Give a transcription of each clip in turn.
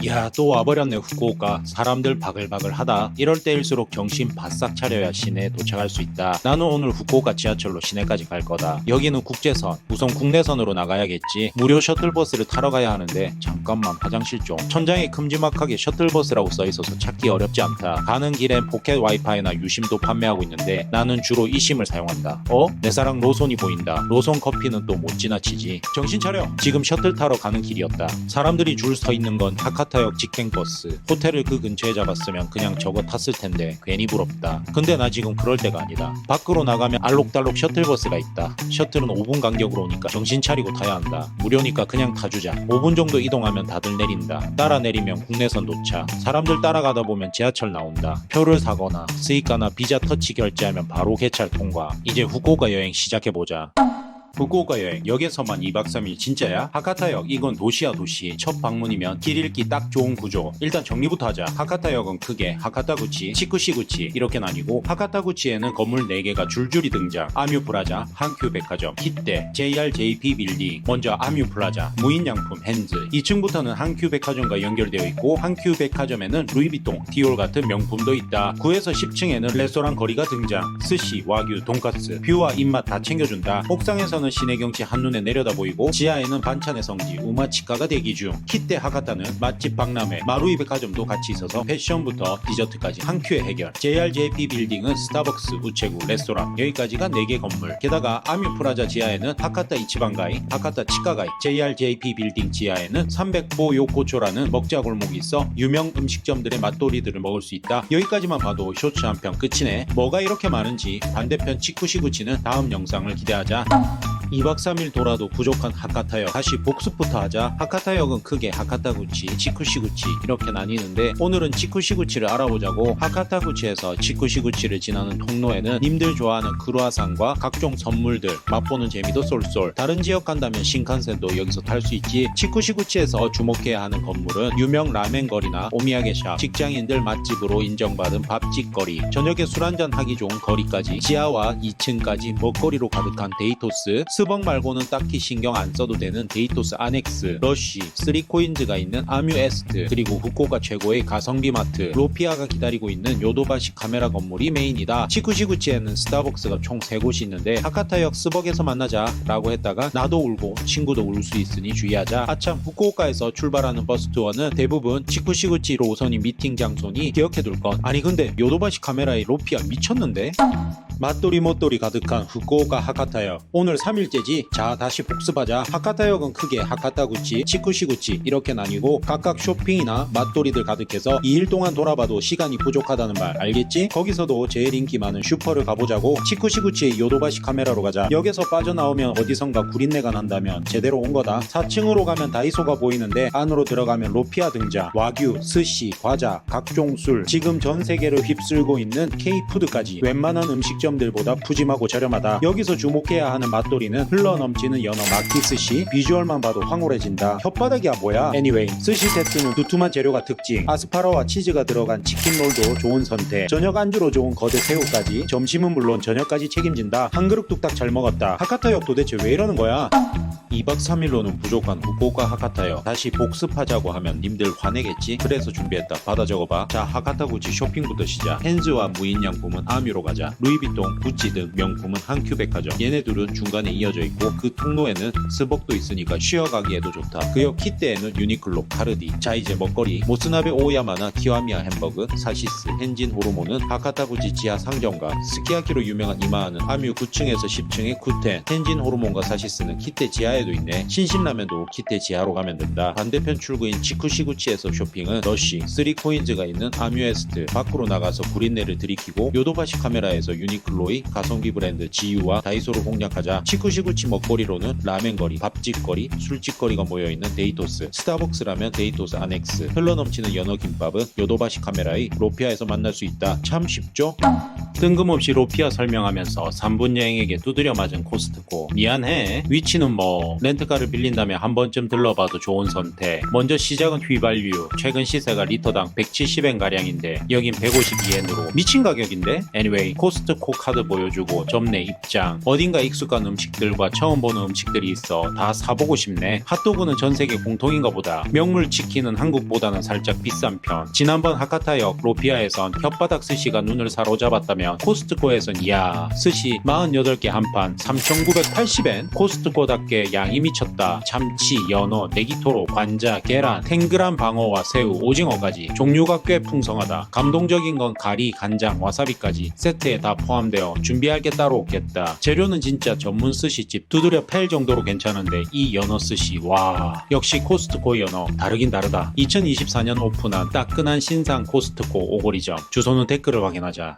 야, 또 와버렸네 후쿠오카. 사람들 바글바글하다. 이럴 때일수록 정신 바싹 차려야 시내에 도착할 수 있다. 나는 오늘 후쿠오카 지하철로 시내까지 갈 거다. 여기는 국제선. 우선 국내선으로 나가야겠지. 무료 셔틀버스를 타러 가야 하는데 잠깐만 화장실 좀. 천장에 큼지막하게 셔틀버스라고 써있어서 찾기 어렵지 않다. 가는 길엔 포켓 와이파이나 유심도 판매하고 있는데 나는 주로 이심을 사용한다. 내 사랑 로손이 보인다. 로손 커피는 또 못 지나치지. 정신 차려. 지금 셔틀 타러 가는 길이었다. 사람들이 줄 서 있는 건 하카타역 직행버스. 호텔을 그 근처에 잡았으면 그냥 저거 탔을 텐데 괜히 부럽다. 근데 나 지금 그럴 때가 아니다. 밖으로 나가면 알록달록 셔틀버스가 있다. 셔틀은 5분 간격으로 오니까 정신 차리고 타야 한다. 무료니까 그냥 타주자. 5분 정도 이동하면 다들 내린다. 따라 내리면 국내선 도착. 사람들 따라가다 보면 지하철 나온다. 표를 사거나 스이카나 비자 터치 결제하면 바로 개찰 통과. 이제 후쿠오카 여행 시작해보자. 후쿠오카 여행 역에서만 2박 3일 진짜야? 하카타역 이건 도시야 도시. 첫 방문이면 길 읽기 딱 좋은 구조. 일단 정리부터 하자. 하카타역은 크게 하카타구치, 치쿠시구치 이렇게 나뉘고 하카타구치에는 건물 4개가 줄줄이 등장. 아뮤프라자, 한큐백화점, 히떼, JRJP 빌딩. 먼저 아뮤프라자, 무인양품 핸즈. 2층부터는 한큐백화점과 연결되어 있고 한큐백화점에는 루이비통, 디올 같은 명품도 있다. 9에서 10층에는 레스토랑 거리가 등장. 스시, 와규, 돈까스, 뷰와 입맛 다 챙겨준다. 옥상에서는 시내 경치 한눈에 내려다 보이고 지하에는 반찬의 성지 우마치카가 대기 중. 히떼 하카타는 맛집 박람회, 마루이 백화점도 같이 있어서 패션부터 디저트까지 한 큐에 해결. JRJP 빌딩은 스타벅스, 우체국, 레스토랑 여기까지가 4개 건물. 게다가 아뮤프라자 지하에는 하카타 이치반가이, 하카타 치카가이, JRJP 빌딩 지하에는 300보 요코초라는 먹자 골목이 있어 유명 음식점들의 맛돌이들을 먹을 수 있다. 여기까지만 봐도 쇼츠 한 편 끝이네. 뭐가 이렇게 많은지 반대편 치쿠시구치는 다음 영상을 기대하자. 2박 3일 돌아도 부족한 하카타역. 다시 복습부터 하자. 하카타역은 크게 하카타구치, 치쿠시구치 이렇게 나뉘는데 오늘은 치쿠시구치를 알아보자고. 하카타구치에서 치쿠시구치를 지나는 통로에는 님들 좋아하는 크루아상과 각종 선물들 맛보는 재미도 쏠쏠. 다른 지역 간다면 신칸센도 여기서 탈 수 있지. 치쿠시구치에서 주목해야 하는 건물은 유명 라멘거리나 오미야게샵, 직장인들 맛집으로 인정받은 밥집거리, 저녁에 술 한잔 하기 좋은 거리까지 지하와 2층까지 먹거리로 가득한 데이토스. 스벅 말고는 딱히 신경 안 써도 되는 데이토스 아넥스, 러쉬, 3코인즈가 있는 아뮤에스트, 그리고 후쿠오카 최고의 가성비 마트 로피아가 기다리고 있는 요도바시 카메라 건물이 메인이다. 치쿠시구치에는 스타벅스가 총 3곳이 있는데 하카타역 스벅에서 만나자 라고 했다가 나도 울고 친구도 울 수 있으니 주의하자. 아참, 후쿠오카에서 출발하는 버스 투어는 대부분 치쿠시구치 로선이 미팅 장소니 기억해둘 것. 아니 근데 요도바시 카메라의 로피아 미쳤는데? 맛돌이 멋돌이 가득한 후쿠오카 하카타역. 오늘 3일째지? 자, 다시 복습하자. 하카타역은 크게 하카타구치, 치쿠시구치 이렇게 나뉘고 각각 쇼핑이나 맛돌이들 가득해서 2일 동안 돌아봐도 시간이 부족하다는 말 알겠지? 거기서도 제일 인기 많은 슈퍼를 가보자고. 치쿠시구치의 요도바시 카메라로 가자. 역에서 빠져나오면 어디선가 구린내가 난다면 제대로 온 거다. 4층으로 가면 다이소가 보이는데 안으로 들어가면 로피아 등장. 와규, 스시, 과자, 각종 술, 지금 전 세계를 휩쓸고 있는 K푸드까지 웬만한 음식점 들보다 푸짐하고 저렴하다. 여기서 주목해야 하는 맛돌이는 흘러넘치는 연어 마키스시. 비주얼만 봐도 황홀해진다. 혓바닥이야 뭐야. Anyway, 스시 세트는 두툼한 재료가 특징. 아스파라와 치즈가 들어간 치킨롤도 좋은 선택. 저녁 안주로 좋은 거대 새우까지. 점심은 물론 저녁까지 책임진다. 한 그릇 뚝딱 잘 먹었다. 하카타역 도대체 왜 이러는 거야? 2박 3일로는 부족한 후쿠오카 하카타역. 다시 복습하자고 하면 님들 화내겠지? 그래서 준비했다. 받아 적어봐. 자, 하카타구치 쇼핑부터 시작. 핸즈와 무인양품은 아뮤로 가자. 루이비통, 구찌 등 명품은 한큐백화점. 얘네 둘은 중간에 이어져 있고 그 통로에는 스벅도 있으니까 쉬어가기에도 좋다. 그 역 히떼에는 유니클로, 카르디. 자, 이제 먹거리. 모스나베 오야마나 키와미야 햄버거, 사시스, 헨진 호르몬은 하카타구치 지하 상점가. 스키야키로 유명한 이마하는 아뮤 9층에서 10층의 쿠텐. 헨진 호르몬과 사시스는 히떼 지하에 도 있네. 신신라면도 키테 지하로 가면 된다. 반대편 출구인 치쿠시구치에서 쇼핑은 러쉬, 3코인즈가 있는 아뮤에스트. 밖으로 나가서 구린내를 들이키고 요도바시 카메라에서 유니클로의 가성비 브랜드 지유와 다이소를 공략하자. 치쿠시구치 먹거리로는 라멘거리, 밥집거리, 술집거리가 모여있는 데이토스, 스타벅스라면 데이토스 아넥스, 흘러넘치는 연어김밥은 요도바시 카메라의 로피아에서 만날 수 있다. 참 쉽죠? 뜬금없이 로피아 설명하면서 3분 여행에게 두드려 맞은 코스트코. 미안해. 위치는 뭐 렌트카를 빌린다면 한 번쯤 들러봐도 좋은 선택. 먼저 시작은 휘발유. 최근 시세가 리터당 170엔가량인데 여긴 152엔으로 미친 가격인데? Anyway, 코스트코 카드 보여주고 점내 입장. 어딘가 익숙한 음식들과 처음 보는 음식들이 있어 다 사보고 싶네. 핫도그는 전세계 공통인가 보다. 명물 치킨은 한국보다는 살짝 비싼 편. 지난번 하카타역 로피아에선 혓바닥 스시가 눈을 사로잡았다면 코스트코에선 이야 스시 48개 한 판 3,980엔. 코스트코답게 양이 미쳤다. 참치, 연어, 네기토로, 관자, 계란, 탱글한 방어와 새우, 오징어까지 종류가 꽤 풍성하다. 감동적인 건 가리, 간장, 와사비까지 세트에 다 포함되어 준비할 게 따로 없겠다. 재료는 진짜 전문 스시집 두드려 팰 정도로 괜찮은데 이 연어 스시 와 역시 코스트코 연어 다르긴 다르다. 2024년 오픈한 따끈한 신상 코스트코 오거리점. 주소는 댓글을 확인하자.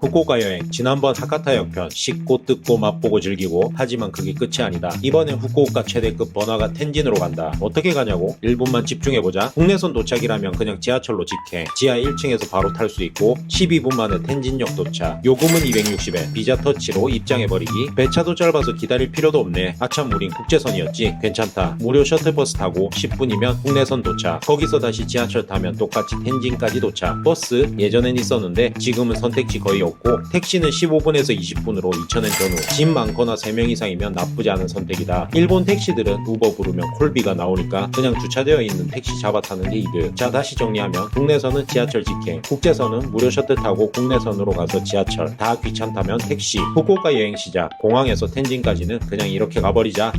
후쿠오카 여행 지난번 하카타역 편 씻고 뜯고 맛보고 즐기고 하지만 그게 끝이 아니다. 이번엔 후쿠오카 최대급 번화가 텐진으로 간다. 어떻게 가냐고? 1분만 집중해보자. 국내선 도착이라면 그냥 지하철로 직행. 지하 1층에서 바로 탈 수 있고 12분 만에 텐진역 도착. 요금은 260엔. 비자 터치로 입장해버리기. 배차도 짧아서 기다릴 필요도 없네. 아참 우린 국제선이었지. 괜찮다. 무료 셔틀버스 타고 10분이면 국내선 도착. 거기서 다시 지하철 타면 똑같이 텐진까지 도착. 버스 예전엔 있었는데 지금은 선택지 거의 없고 택시는 15분에서 20분으로 2,000엔 전후. 짐 많거나 3명 이상이면 나쁘지 않은 선택이다. 일본 택시들은 우버 부르면 콜비가 나오니까 그냥 주차되어 있는 택시 잡아 타는 게 이득. 자 다시 정리하면 국내선은 지하철 직행, 국제선은 무료 셔틀 타고 국내선으로 가서 지하철, 다 귀찮다면 택시. 후쿠오카 여행 시작. 공항에서 텐진까지는 그냥 이렇게 가버리자.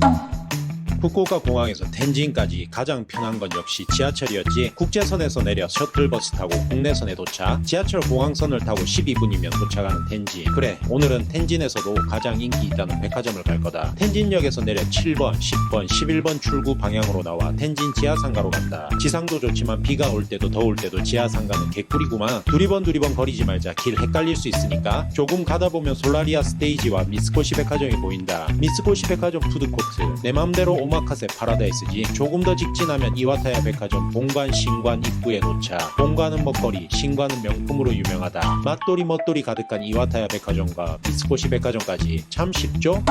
후쿠오카 공항에서 텐진까지 가장 편한 건 역시 지하철이었지. 국제선에서 내려 셔틀버스 타고 국내선에 도착. 지하철 공항선을 타고 12분이면 도착하는 텐진. 그래 오늘은 텐진에서도 가장 인기 있다는 백화점을 갈 거다. 텐진역에서 내려 7번, 10번, 11번 출구 방향으로 나와 텐진 지하상가로 간다. 지상도 좋지만 비가 올 때도 더울 때도 지하상가는 개꿀이구만. 두리번 거리지 말자. 길 헷갈릴 수 있으니까. 조금 가다 보면 솔라리아 스테이지와 미쓰코시 백화점이 보인다. 미쓰코시 백화점 푸드코트 내 맘대로 오마카세 파라다이스지. 조금 더 직진하면 이와타야 백화점 본관 신관 입구에 도착. 본관은 먹거리, 신관은 명품으로 유명하다. 맛돌이 멋돌이 가득한 이와타야 백화점과 미쓰코시 백화점까지 참 쉽죠?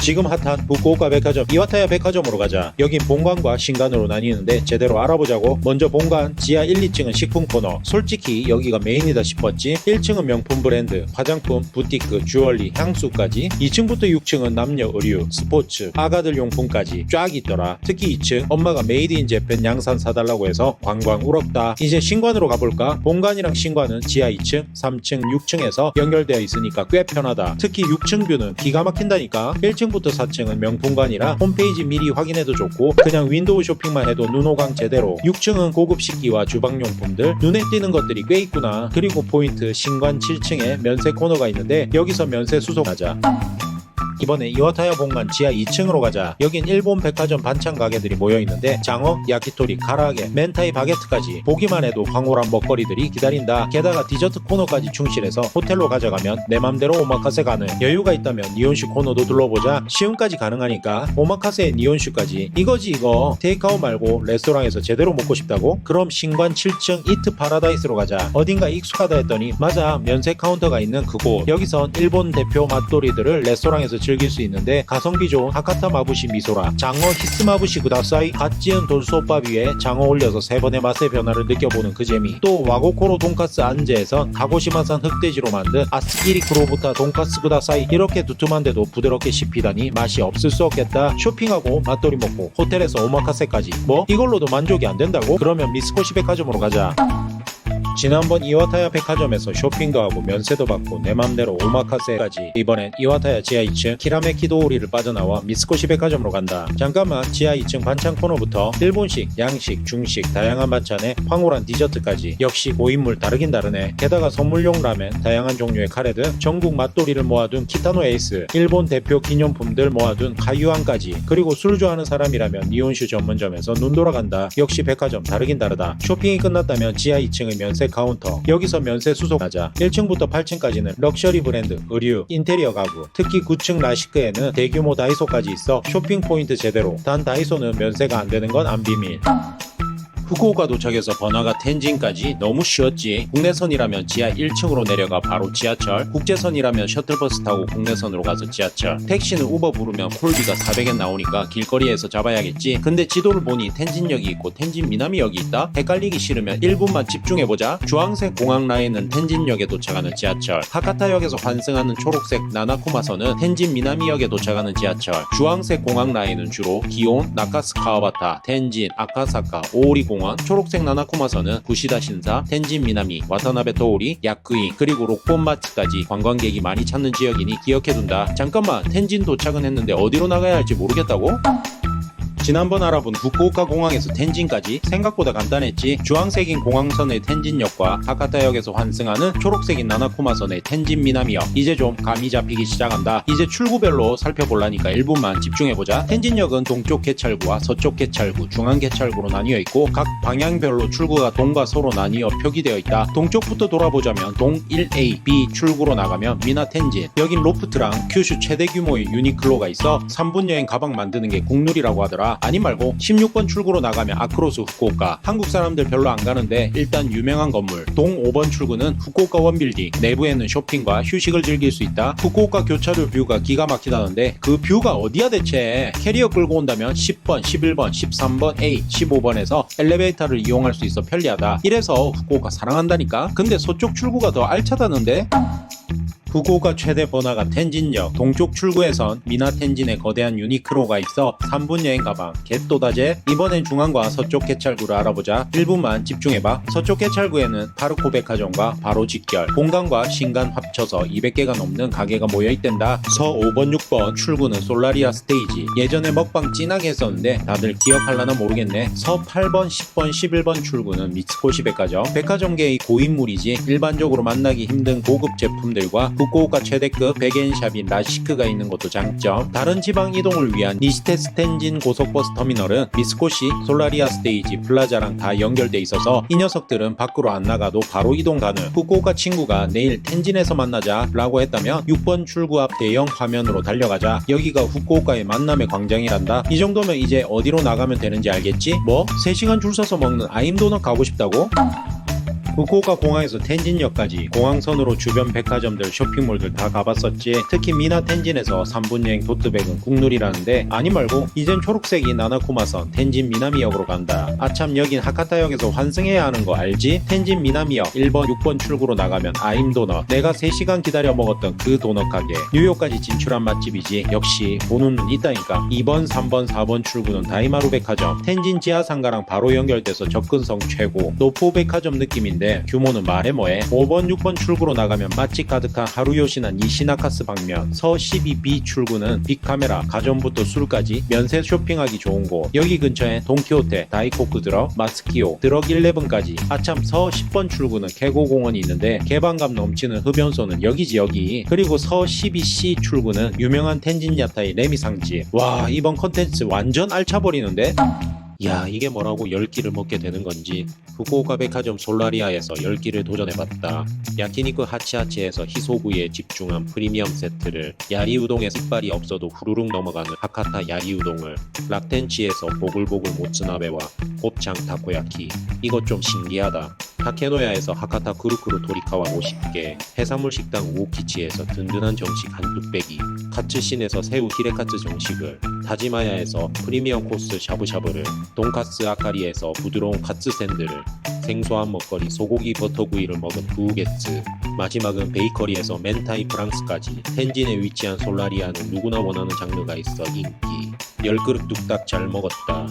지금 핫한 후쿠오카 백화점 이와타야 백화점으로 가자. 여긴 본관과 신관으로 나뉘는데 제대로 알아보자고. 먼저 본관 지하 1, 2층은 식품 코너. 솔직히 여기가 메인이다 싶었지. 1층은 명품 브랜드, 화장품, 부티크, 주얼리, 향수까지. 2층부터 6층은 남녀 의류, 스포츠, 아가들 용품까지 쫙 있더라. 특히 2층 엄마가 메이드 인 재팬 양산 사달라고 해서 관광 울었다. 이제 신관으로 가볼까? 본관이랑 신관은 지하 2층, 3층, 6층에서 연결되어 있으니까 꽤 편하다. 특히 6층 뷰는 기가 막힌다니까. 1층부터 4층은 명품관이라 홈페이지 미리 확인해도 좋고 그냥 윈도우 쇼핑만 해도 눈호강 제대로. 6층은 고급 식기와 주방용품들. 눈에 띄는 것들이 꽤 있구나. 그리고 포인트 신관 7층에 면세 코너가 있는데 여기서 면세 수속하자. 이번에 이와타야 본관 지하 2층으로 가자. 여긴 일본 백화점 반찬 가게들이 모여있는데 장어, 야키토리, 가라아게, 멘타이 바게트까지 보기만 해도 황홀한 먹거리들이 기다린다. 게다가 디저트 코너까지 충실해서 호텔로 가져가면 내 맘대로 오마카세 가능. 여유가 있다면 니온슈 코너도 둘러보자. 시음까지 가능하니까 오마카세에 니온슈까지. 이거지 이거. 테이크아웃 말고 레스토랑에서 제대로 먹고 싶다고? 그럼 신관 7층 이트 파라다이스로 가자. 어딘가 익숙하다 했더니 맞아, 면세 카운터가 있는 그곳. 여기선 일본 대표 맛돌이들을 레스토랑에서 즐길 수 있는데 가성비 좋은 하카타 마부시 미소라, 장어 히스마부시 구다사이, 갓 지은 돌솥밥 위에 장어 올려서 3번의 맛의 변화를 느껴보는 그 재미. 또 와고코로 돈카스 안제에선 가고시마산 흑돼지로 만든 아스키리 크로부타 돈카스 구다사이. 이렇게 두툼한데도 부드럽게 씹히다니 맛이 없을 수 없겠다. 쇼핑하고 맛돌이 먹고 호텔에서 오마카세까지. 뭐? 이걸로도 만족이 안 된다고? 그러면 미쓰코시 백화점으로 가자. 지난번 이와타야 백화점에서 쇼핑도 하고 면세도 받고 내 맘대로 오마카세까지. 이번엔 이와타야 지하 2층 키라메키 도우리를 빠져나와 미쓰코시 백화점으로 간다. 잠깐만, 지하 2층 반찬 코너부터 일본식, 양식, 중식 다양한 반찬에 황홀한 디저트까지. 역시 고인물 다르긴 다르네. 게다가 선물용 라멘, 다양한 종류의 카레 등 전국 맛돌이를 모아둔 키타노 에이스, 일본 대표 기념품들 모아둔 가유안까지. 그리고 술 좋아하는 사람이라면 니온슈 전문점에서 눈 돌아간다. 역시 백화점 다르긴 다르다. 쇼핑이 끝났다면 지하 2층의 면세 카운터. 여기서 면세 수속하자. 1층부터 8층까지는 럭셔리 브랜드, 의류, 인테리어 가구. 특히 9층 라시크에는 대규모 다이소까지 있어 쇼핑 포인트 제대로. 단 다이소는 면세가 안 되는 건 안 비밀. 후쿠오카 도착해서 번화가 텐진까지 너무 쉬웠지. 국내선이라면 지하 1층으로 내려가 바로 지하철, 국제선이라면 셔틀버스 타고 국내선으로 가서 지하철, 택시는 우버 부르면 콜비가 400엔 나오니까 길거리에서 잡아야겠지. 근데 지도를 보니 텐진역이 있고 텐진 미나미역이 있다? 헷갈리기 싫으면 1분만 집중해보자. 주황색 공항 라인은 텐진역에 도착하는 지하철, 하카타역에서 환승하는 초록색 나나쿠마선은 텐진 미나미역에 도착하는 지하철, 주황색 공항 라인은 주로 기온, 나카스 카와바타, 텐진, 아카사카, 오오리공원, 초록색 나나쿠마선은 구시다 신사, 텐진 미나미, 와타나베 토오리, 야쿠인, 그리고 록본마츠까지 관광객이 많이 찾는 지역이니 기억해둔다. 잠깐만, 텐진 도착은 했는데 어디로 나가야 할지 모르겠다고? 지난번 알아본 후쿠오카 공항에서 텐진까지 생각보다 간단했지. 주황색인 공항선의 텐진역과 하카타역에서 환승하는 초록색인 나나쿠마선의 텐진 미나미역, 이제 좀 감이 잡히기 시작한다. 이제 출구별로 살펴보려니까 1분만 집중해보자. 텐진역은 동쪽 개찰구와 서쪽 개찰구, 중앙 개찰구로 나뉘어 있고 각 방향별로 출구가 동과 서로 나뉘어 표기되어 있다. 동쪽부터 돌아보자면 동 1A, B 출구로 나가면 미나 텐진, 여긴 로프트랑 큐슈 최대 규모의 유니클로가 있어 3분 여행 가방 만드는 게 국룰이라고 하더라. 아니 말고 16번 출구로 나가면 아크로스 후쿠오카, 한국 사람들 별로 안 가는데 일단 유명한 건물 동 5번 출구는 후쿠오카 원빌딩, 내부에는 쇼핑과 휴식을 즐길 수 있다. 후쿠오카 교차로 뷰가 기가 막히다는데 그 뷰가 어디야 대체. 캐리어 끌고 온다면 10번, 11번, 13번 A, 15번에서 엘리베이터를 이용할 수 있어 편리하다. 이래서 후쿠오카 사랑한다니까. 근데 서쪽 출구가 더 알차다는데? 후쿠오카 최대 번화가 텐진역 동쪽 출구에선 미나 텐진의 거대한 유니크로가 있어 3분 여행 가방 겟또다제. 이번엔 중앙과 서쪽 개찰구를 알아보자. 1분만 집중해봐. 서쪽 개찰구에는 파르코 백화점과 바로 직결, 본관과 신간 합쳐서 200개가 넘는 가게가 모여있댄다. 서 5번 6번 출구는 솔라리아 스테이지, 예전에 먹방 진하게 했었는데 다들 기억할라나 모르겠네. 서 8번 10번 11번 출구는 미츠코시 백화점, 백화점계의 고인물이지 일반적으로 만나기 힘든 고급 제품들과 후쿠오카 최대급 백엔샵인 라시크가 있는 것도 장점. 다른 지방 이동을 위한 니시테스 텐진 고속버스 터미널은 미츠코시, 솔라리아 스테이지, 플라자랑 다 연결돼 있어서 이 녀석들은 밖으로 안 나가도 바로 이동 가능. 후쿠오카 친구가 내일 텐진에서 만나자 라고 했다면 6번 출구 앞 대형 화면으로 달려가자. 여기가 후쿠오카의 만남의 광장이란다. 이 정도면 이제 어디로 나가면 되는지 알겠지? 뭐? 3시간 줄 서서 먹는 아임도넛 가고 싶다고? 후쿠오카 공항에서 텐진역까지 공항선으로 주변 백화점들, 쇼핑몰들 다 가봤었지. 특히 미나 텐진에서 3분 여행 도트백은 국룰이라는데 아니 말고 이젠 초록색이 나나쿠마선 텐진 미나미역으로 간다. 아참, 여긴 하카타역에서 환승해야 하는 거 알지? 텐진 미나미역 1번 6번 출구로 나가면 아임도넛, 내가 3시간 기다려 먹었던 그 도넛 가게. 뉴욕까지 진출한 맛집이지. 역시 보는 눈 있다니까. 2번 3번 4번 출구는 다이마루 백화점, 텐진 지하상가랑 바로 연결돼서 접근성 최고, 노포 백화점 느낌인데 규모는 말해 뭐해. 5번 6번 출구로 나가면 맛집 가득한 하루요시나 니시나카스 방면, 서 12B 출구는 빅카메라, 가전부터 술까지 면세 쇼핑하기 좋은 곳. 여기 근처에 돈키호테, 다이코쿠 드럭, 마츠키오, 드럭 11까지. 아참, 서 10번 출구는 계고공원이 있는데 개방감 넘치는 흡연소는 여기지 여기. 그리고 서 12C 출구는 유명한 텐진 야타의 레미상집. 와, 이번 컨텐츠 완전 알차버리는데? 야, 이게 뭐라고 10끼를 먹게 되는 건지. 후쿠오카 백화점 솔라리아에서 10끼를 도전해봤다. 야키니쿠 하치하치에서 희소부위에 집중한 프리미엄 세트를, 야리우동에 색깔이 없어도 후루룩 넘어가는 하카타 야리우동을, 락텐치에서 보글보글 모츠나베와 곱창 타코야키. 이것 좀 신기하다. 타케노야에서 하카타 쿠루쿠루 도리카와 50개, 해산물 식당 우오키치에서 든든한 정식 한 뚝배기, 카츠신에서 새우 히레카츠 정식을, 타지마야에서 프리미엄 코스 샤브샤브를, 돈카스 아카리에서 부드러운 카츠 샌드를, 생소한 먹거리 소고기 버터구이를 먹은 두우게츠, 마지막은 베이커리에서 멘타이 프랑스까지. 텐진에 위치한 솔라리아는 누구나 원하는 장르가 있어 인기. 10그릇 뚝딱 잘 먹었다.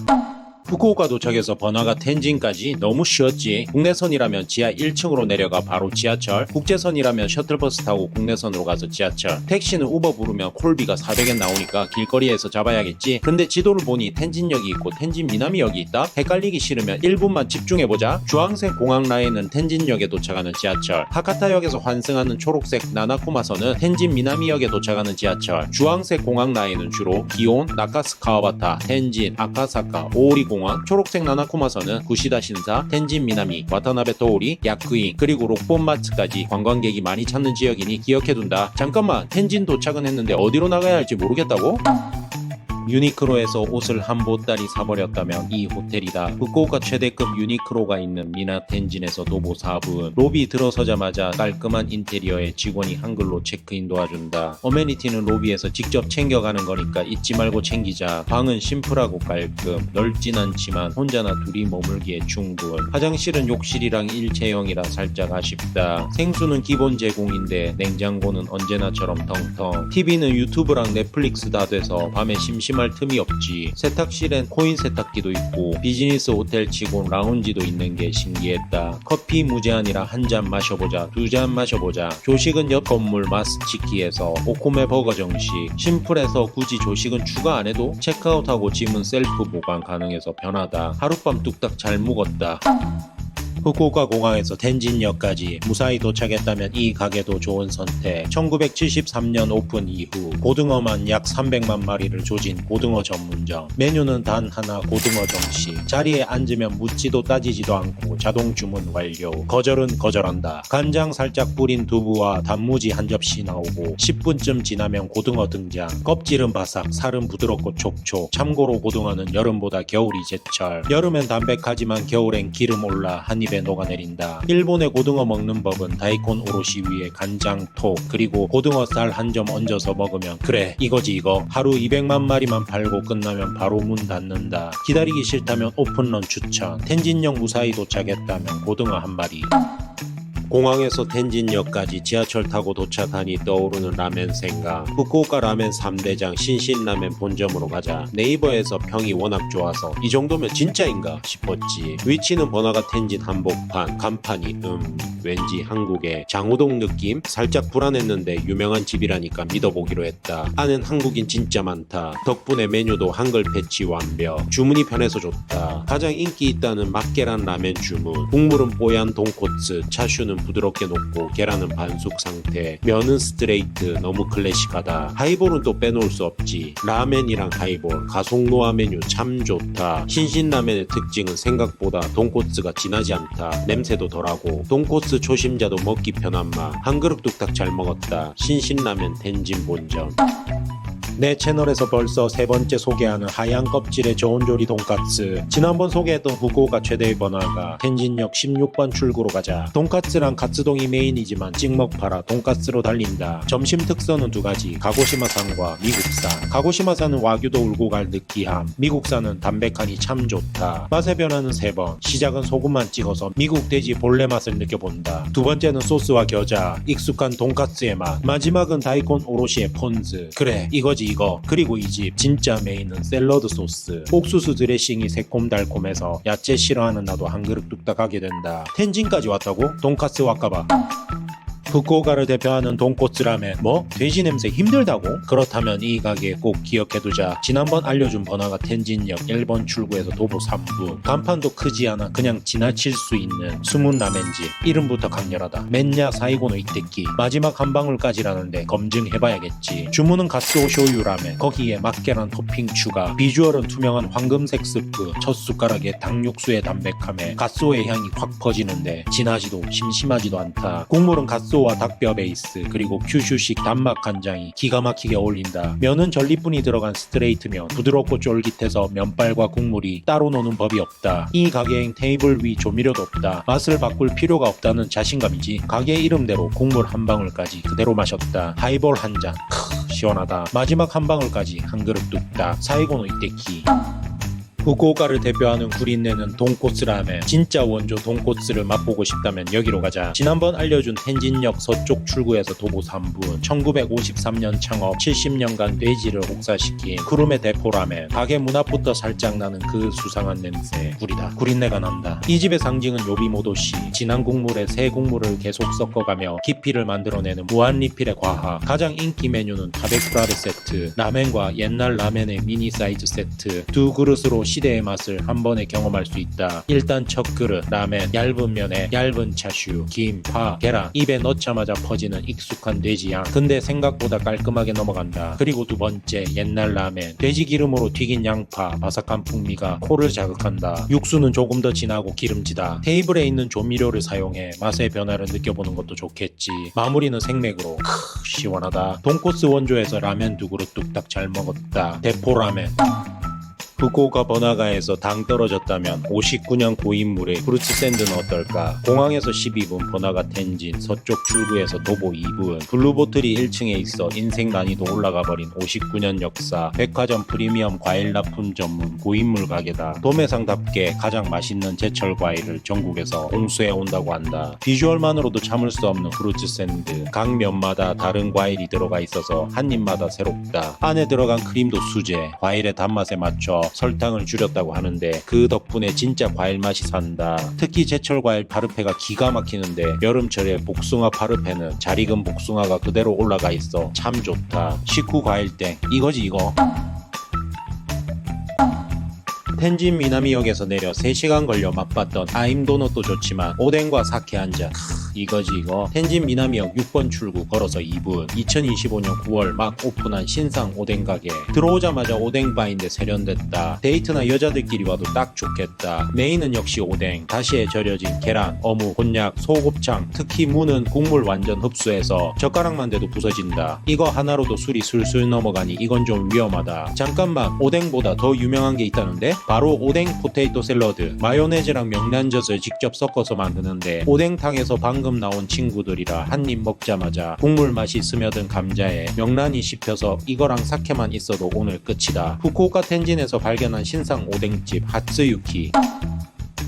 후쿠오카 도착해서 번화가 텐진까지 너무 쉬웠지. 국내선이라면 지하 1층으로 내려가 바로 지하철, 국제선이라면 셔틀버스 타고 국내선으로 가서 지하철, 택시는 우버 부르면 콜비가 400엔 나오니까 길거리에서 잡아야겠지. 근데 지도를 보니 텐진역이 있고 텐진 미나미역이 있다? 헷갈리기 싫으면 1분만 집중해보자. 주황색 공항 라인은 텐진역에 도착하는 지하철, 하카타역에서 환승하는 초록색 나나쿠마선은 텐진 미나미역에 도착하는 지하철, 주황색 공항 라인은 주로 기온, 나카스 카와바타, 텐진, 아카사카, 오오리공원, 초록색 나나쿠마선은 구시다 신사, 텐진 미나미, 와타나베 토오리, 야쿠인, 그리고 록본마츠까지 관광객이 많이 찾는 지역이니 기억해둔다. 잠깐만, 텐진 도착은 했는데 어디로 나가야 할지 모르겠다고? 유니크로에서 옷을 한 보따리 사버렸다면 이 호텔이다. 후쿠오카 최대급 유니크로가 있는 미나텐진에서 도보 4분. 로비 들어서자마자 깔끔한 인테리어에 직원이 한글로 체크인 도와준다. 어메니티는 로비에서 직접 챙겨가는 거니까 잊지 말고 챙기자. 방은 심플하고 깔끔. 넓진 않지만 혼자나 둘이 머물기에 충분. 화장실은 욕실이랑 일체형이라 살짝 아쉽다. 생수는 기본 제공인데 냉장고는 언제나처럼 텅텅. TV는 유튜브랑 넷플릭스 다 돼서 밤에 심심할 틈이 없지. 세탁실엔 코인 세탁기도 있고 비즈니스 호텔치곤 라운지도 있는 게 신기했다. 커피 무제한이라 한 잔 마셔보자, 두 잔 마셔보자. 조식은 옆 건물 마스치키에서 오코메 버거 정식. 심플해서 굳이 조식은 추가 안 해도 체크아웃하고 짐은 셀프 보관 가능해서 편하다. 하룻밤 뚝딱 잘 묵었다. 후쿠오카 공항에서 텐진역까지 무사히 도착했다면 이 가게도 좋은 선택. 1973년 오픈 이후 고등어만 약 300만 마리를 조진 고등어 전문점. 메뉴는 단 하나, 고등어 정식. 자리에 앉으면 묻지도 따지지도 않고 자동 주문 완료. 거절은 거절한다. 간장 살짝 뿌린 두부와 단무지 한 접시 나오고 10분쯤 지나면 고등어 등장. 껍질은 바삭, 살은 부드럽고 촉촉. 참고로 고등어는 여름보다 겨울이 제철. 여름엔 담백하지만 겨울엔 기름 올라 한 입에 녹아내린다. 일본의 고등어 먹는 법은 다이콘 오롯이 위에 간장 톡 그리고 고등어 살 한 점 얹어서 먹으면 그래 이거지 이거. 하루 200만 마리만 팔고 끝나면 바로 문 닫는다. 기다리기 싫다면 오픈런 추천. 텐진역 무사히 도착했다면 고등어 한 마리. 공항에서 텐진역까지 지하철 타고 도착하니 떠오르는 라멘 생각. 후쿠오카 라멘 3대장 신신라멘 본점으로 가자. 네이버에서 평이 워낙 좋아서 이 정도면 진짜인가 싶었지. 위치는 번화가 텐진 한복판. 간판이 왠지 한국의 장우동 느낌? 살짝 불안했는데 유명한 집이라니까 믿어보기로 했다. 안엔 한국인 진짜 많다. 덕분에 메뉴도 한글 패치 완벽. 주문이 편해서 좋다. 가장 인기 있다는 맛계란 라멘 주문. 국물은 뽀얀 돈코츠, 차슈는 부드럽게 녹고 계란은 반숙 상태. 면은 스트레이트, 너무 클래식하다. 하이볼은 또 빼놓을 수 없지. 라멘이랑 하이볼, 가속노화 메뉴 참 좋다. 신신라멘의 특징은 생각보다 돈코츠가 진하지 않다. 냄새도 덜하고 돈코츠 초심자도 먹기 편한 맛. 한 그릇 뚝딱 잘 먹었다. 신신라멘 텐진 본점. 내 채널에서 벌써 세 번째 소개하는 하얀 껍질의 저온 조리 돈까스. 지난번 소개했던 후쿠오카 최대의 번화가 텐진역 16번 출구로 가자. 돈까스랑 가츠동이 메인이지만 찍먹파라 돈까스로 달린다. 점심 특선은 두 가지. 가고시마산과 미국산. 가고시마산은 와규도 울고 갈 느끼함. 미국산은 담백하니 참 좋다. 맛의 변화는 세 번. 시작은 소금만 찍어서 미국 돼지 본래 맛을 느껴본다. 두 번째는 소스와 겨자. 익숙한 돈까스의 맛. 마지막은 다이콘 오롯이의 폰즈. 그래 이거지 이거. 그리고 이 집 진짜 메인은 샐러드 소스. 옥수수 드레싱이 새콤달콤해서 야채 싫어하는 나도 한 그릇 뚝딱 하게 된다. 텐진까지 왔다고? 돈까스 와까봐. 후쿠오카를 대표하는 돈코츠 라멘. 뭐? 돼지 냄새 힘들다고? 그렇다면 이 가게 꼭 기억해두자. 지난번 알려준 번화가 텐진역 1번 출구에서 도보 3분. 간판도 크지 않아 그냥 지나칠 수 있는 숨은 라멘집. 이름부터 강렬하다. 맨야 사이고노 이테키. 마지막 한 방울까지라는데 검증해봐야겠지. 주문은 가스오 쇼유 라멘. 거기에 맛계란 토핑 추가. 비주얼은 투명한 황금색 스프. 첫 숟가락에 닭육수의 담백함에 가스오의 향이 확 퍼지는데 진하지도 심심하지도 않다. 국물은 가스오 와 닭뼈 베이스 그리고 큐슈식 단맛 간장이 기가 막히게 어울린다. 면은 전리분이 들어간 스트레이트 면. 부드럽고 쫄깃해서 면발과 국물이 따로 노는 법이 없다. 이 가게엔 테이블 위 조미료도 없다. 맛을 바꿀 필요가 없다는 자신감이지. 가게 이름대로 국물 한 방울까지 그대로 마셨다. 하이볼 한 잔. 시원하다. 마지막 한 방울까지 한 그릇 뚝딱. 사이고노 이테키. 후쿠오카를 대표하는 구린내는 돈코츠 라멘. 진짜 원조 돈코츠를 맛보고 싶다면 여기로 가자. 지난번 알려준 텐진역 서쪽 출구에서 도보 3분. 1953년 창업, 70년간 돼지를 혹사시킨 구름의 대포 라멘. 가게 문 앞부터 살짝 나는 그 수상한 냄새. 구리다. 구린내가 난다. 이 집의 상징은 요비모도시. 진한 국물에 새 국물을 계속 섞어가며 깊이를 만들어내는 무한 리필의 과학. 가장 인기 메뉴는 타베쿠라베 세트. 라멘과 옛날 라멘의 미니 사이즈 세트. 두 그릇으로 시대의 맛을 한 번에 경험할 수 있다. 일단 첫 그릇 라멘, 얇은 면에 얇은 차슈, 김, 파, 계란, 입에 넣자마자 퍼지는 익숙한 돼지향. 근데 생각보다 깔끔하게 넘어간다. 그리고 두 번째 옛날 라멘, 돼지 기름으로 튀긴 양파, 바삭한 풍미가 코를 자극한다. 육수는 조금 더 진하고 기름지다. 테이블에 있는 조미료를 사용해 맛의 변화를 느껴보는 것도 좋겠지. 마무리는 생맥으로 시원하다. 돈코스 원조에서 라면 두 그릇 뚝딱 잘 먹었다. 대포라멘. 후쿠오카 번화가에서 당 떨어졌다면 59년 고인물의 프루츠 샌드는 어떨까? 공항에서 12분, 번화가 텐진, 서쪽 출구에서 도보 2분, 블루보틀이 1층에 있어 인생 난이도 올라가 버린 59년 역사, 백화점 프리미엄 과일 납품 전문 고인물 가게다. 도매상답게 가장 맛있는 제철 과일을 전국에서 공수해 온다고 한다. 비주얼만으로도 참을 수 없는 프루츠 샌드, 각 면마다 다른 과일이 들어가 있어서 한 입마다 새롭다. 안에 들어간 크림도 수제, 과일의 단맛에 맞춰 설탕을 줄였다고 하는데 그 덕분에 진짜 과일 맛이 산다. 특히 제철 과일 파르페가 기가 막히는데 여름철에 복숭아 파르페는 잘 익은 복숭아가 그대로 올라가 있어 참 좋다. 식후 과일땡 이거지 이거. 텐진 미나미역에서 내려 3시간 걸려 맛봤던 아임도넛도 좋지만 오뎅과 사케 한잔 이거지 이거. 텐진 미나미역 6번 출구 걸어서 2분, 2025년 9월 막 오픈한 신상 오뎅 가게. 들어오자마자 오뎅바인데 세련됐다. 데이트나 여자들끼리 와도 딱 좋겠다. 메인은 역시 오뎅, 다시에 절여진 계란, 어묵, 곤약, 소곱창, 특히 무는 국물 완전 흡수해서 젓가락만 대도 부서진다. 이거 하나로도 술이 술술 넘어가니 이건 좀 위험하다. 잠깐만, 오뎅보다 더 유명한 게 있다는데? 바로 오뎅 포테이토 샐러드. 마요네즈랑 명란젓을 직접 섞어서 만드는데 오뎅탕에서 방금 나온 친구들이라 한 입 먹자마자 국물 맛이 스며든 감자에 명란이 씹혀서 이거랑 사케만 있어도 오늘 끝이다. 후쿠오카 텐진에서 발견한 신상 오뎅집 하츠유키.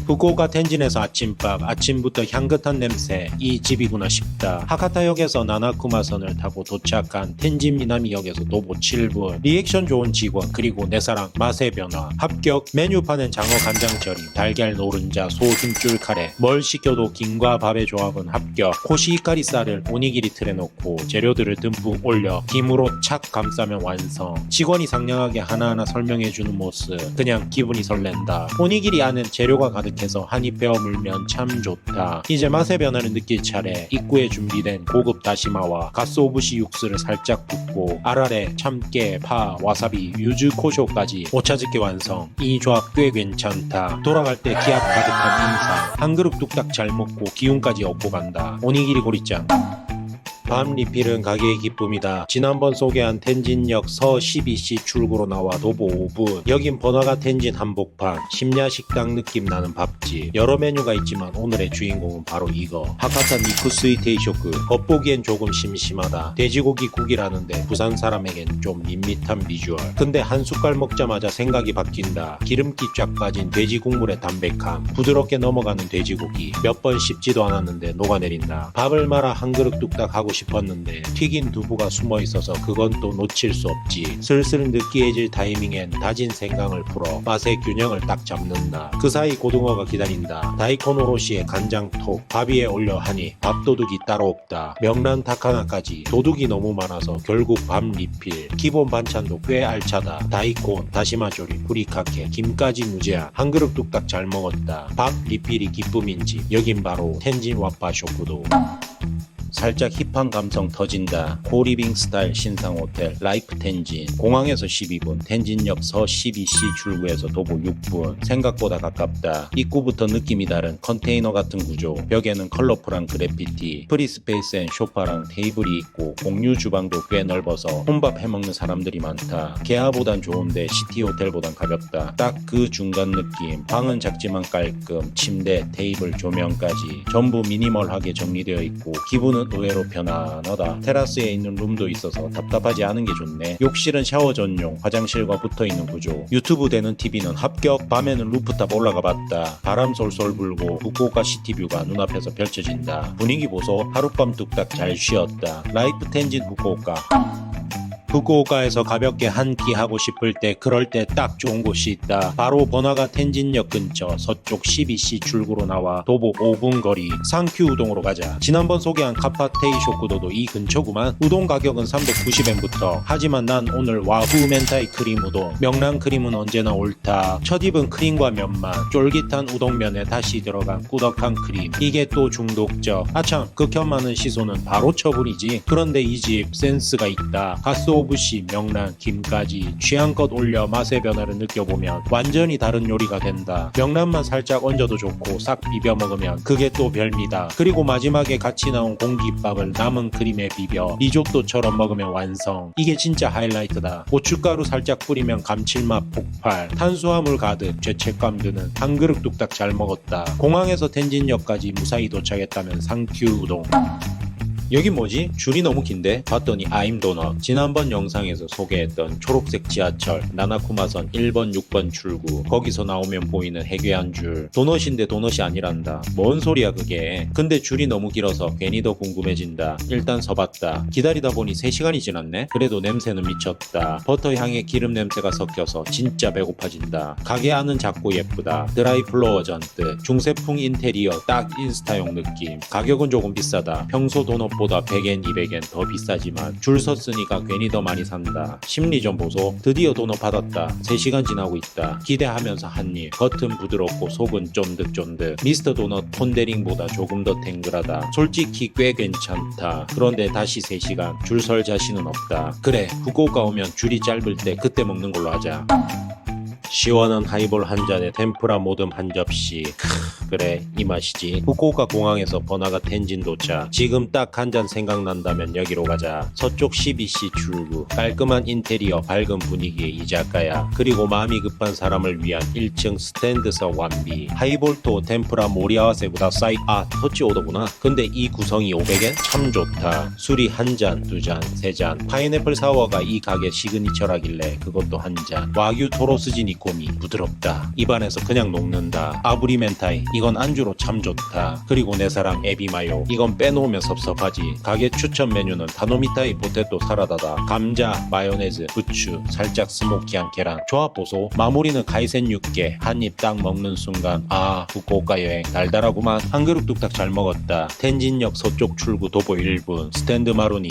후쿠오카 텐진에서 아침밥, 아침부터 향긋한 냄새, 이 집이구나 싶다. 하카타역에서 나나쿠마선을 타고 도착한 텐진 미나미역에서 도보 7분, 리액션 좋은 직원, 그리고 내 사랑 맛의 변화. 합격. 메뉴판엔 장어 간장절임, 달걀 노른자, 소 힘줄 카레. 뭘 시켜도 김과 밥의 조합은 합격. 코시히카리 쌀을 오니기리 틀에 넣고 재료들을 듬뿍 올려 김으로 착 감싸면 완성. 직원이 상냥하게 하나하나 설명해주는 모습, 그냥 기분이 설렌다. 오니기리 안엔 재료가 가득해서 한입 베어 물면 참 좋다. 이제 맛의 변화를 느낄 차례. 입구에 준비된 고급 다시마와 가스오부시 육수를 살짝 붓고 아라레, 참깨, 파, 와사비, 유즈 코쇼까지 오차즈케 완성. 이 조합 꽤 괜찮다. 돌아갈 때 기압 가득한 인상. 한 그릇 뚝딱 잘 먹고 기운까지 얻고 간다. 오니기리 고리짱. 밤 리필은 가게의 기쁨이다. 지난번 소개한 텐진역 서 12시 출구로 나와 도보 5분. 여긴 번화가 텐진 한복판, 심야 식당 느낌 나는 밥집. 여러 메뉴가 있지만 오늘의 주인공은 바로 이거. 하카타 니쿠스이 테이쇼크. 겉보기엔 조금 심심하다. 돼지고기 국이라는데 부산 사람에겐 좀 밋밋한 비주얼. 근데 한 숟갈 먹자마자 생각이 바뀐다. 기름기 쫙 빠진 돼지 국물의 담백함. 부드럽게 넘어가는 돼지고기. 몇 번 씹지도 않았는데 녹아내린다. 밥을 말아 한 그릇 뚝딱 하고 싶었는데 튀긴 두부가 숨어있어서 그건 또 놓칠 수 없지. 슬슬 느끼해질 타이밍엔 다진 생강을 풀어 맛의 균형을 딱 잡는다. 그 사이 고등어가 기다린다. 다이코노로시의 간장톡 밥 위에 올려 하니 밥도둑이 따로 없다. 명란 닭 하나까지 도둑이 너무 많아서 결국 밥 리필. 기본 반찬도 꽤 알차다. 다이콘, 다시마조림, 후리카케, 김까지 무제한. 한 그릇 뚝딱 잘 먹었다. 밥 리필이 기쁨인지 여긴 바로 텐진 와파 쇼쿠도. 살짝 힙한 감성 터진다. 코리빙 스타일 신상 호텔 라이프 텐진. 공항에서 12분, 텐진역 서 12시 출구에서 도보 6분. 생각보다 가깝다. 입구부터 느낌이 다른 컨테이너 같은 구조. 벽에는 컬러풀한 그래피티, 프리스페이스엔 소파랑 테이블이 있고 공유 주방도 꽤 넓어서 혼밥 해먹는 사람들이 많다. 계하보단 좋은데 시티 호텔보단 가볍다. 딱 그 중간 느낌. 방은 작지만 깔끔. 침대, 테이블, 조명까지 전부 미니멀하게 정리되어 있고 기분은 의외로 편안하다. 테라스에 있는 룸도 있어서 답답하지 않은 게 좋네. 욕실은 샤워 전용, 화장실과 붙어있는 구조. 유튜브 되는 TV는 합격. 밤에는 루프탑 올라가 봤다. 바람 솔솔 불고 후쿠오카 시티뷰가 눈앞에서 펼쳐진다. 분위기 보소. 하룻밤 뚝딱 잘 쉬었다. 라이프 텐진 후쿠오카. 후쿠오카에서 가볍게 한 끼 하고 싶을 때 그럴 때 딱 좋은 곳이 있다. 바로 번화가 텐진역 근처 서쪽 12시 출구로 나와 도보 5분 거리 상큐 우동으로 가자. 지난번 소개한 카파테이 쇼쿠도도 이 근처구만. 우동 가격은 390엔부터. 하지만 난 오늘 와후 멘타이 크림 우동. 명란 크림은 언제나 옳다. 첫 입은 크림과 면만, 쫄깃한 우동면에 다시 들어간 꾸덕한 크림. 이게 또 중독적. 아참, 극혐 많은 시소는 바로 처분이지. 그런데 이 집 센스가 있다. 가스오부시, 명란, 김까지 취향껏 올려 맛의 변화를 느껴보면 완전히 다른 요리가 된다. 명란만 살짝 얹어도 좋고 싹 비벼 먹으면 그게 또 별미다. 그리고 마지막에 같이 나온 공깃밥을 남은 크림에 비벼 리조또처럼 먹으면 완성. 이게 진짜 하이라이트다. 고춧가루 살짝 뿌리면 감칠맛 폭발. 탄수화물 가득 죄책감 드는 한 그릇 뚝딱 잘 먹었다. 공항에서 텐진역까지 무사히 도착했다면 상큐 우동. 여기 뭐지? 줄이 너무 긴데? 봤더니 아임도넛. 지난번 영상에서 소개했던 초록색 지하철 나나쿠마선 1번 6번 출구. 거기서 나오면 보이는 해괴한 줄. 도넛인데 도넛이 아니란다. 뭔 소리야 그게. 근데 줄이 너무 길어서 괜히 더 궁금해진다. 일단 서봤다. 기다리다 보니 3시간이 지났네? 그래도 냄새는 미쳤다. 버터 향에 기름 냄새가 섞여서 진짜 배고파진다. 가게 안은 작고 예쁘다. 드라이 플로어 전뜻. 중세풍 인테리어 딱 인스타용 느낌. 가격은 조금 비싸다. 평소 도넛 보다 100엔 200엔 더 비싸지만 줄 섰으니까 괜히 더 많이 산다. 심리 좀 보소. 드디어 도넛 받았다. 3시간 지나고 있다. 기대하면서 한입. 겉은 부드럽고 속은 쫀득쫀득. 미스터 도넛 폰데링보다 조금 더 탱글하다. 솔직히 꽤 괜찮다. 그런데 다시 3시간 줄 설 자신은 없다. 그래, 후쿠오카 오면 줄이 짧을 때 그때 먹는 걸로 하자. 시원한 하이볼 한 잔에 템프라 모듬 한 접시. 그래, 이 맛이지. 후쿠오카 공항에서 번화가 텐진 도착. 지금 딱 한 잔 생각난다면 여기로 가자. 서쪽 12시 출구. 깔끔한 인테리어, 밝은 분위기의 이자카야. 그리고 마음이 급한 사람을 위한 1층 스탠드석 완비. 하이볼토 템프라 모리아와세 구다사이. 아, 터치 오더구나. 근데 이 구성이 500엔? 참 좋다. 술이 한 잔, 두 잔, 세 잔. 파인애플 사워가 이 가게 시그니처라길래 그것도 한 잔. 와규 토로스지니 고미 부드럽다. 입안에서 그냥 녹는다. 아부리 멘타이 이건 안주로 참 좋다. 그리고 내 사랑 에비마요 이건 빼놓으면 섭섭하지. 가게 추천 메뉴는 다노미타이 포테토 사라다다. 감자, 마요네즈, 부추, 살짝 스모키한 계란. 조합 보소. 마무리는 카이센 육개. 한 입 딱 먹는 순간 아, 후쿠오카 여행 달달하구만. 한 그릇 뚝딱 잘 먹었다. 텐진역 서쪽 출구 도보 1분 스탠드 마루니.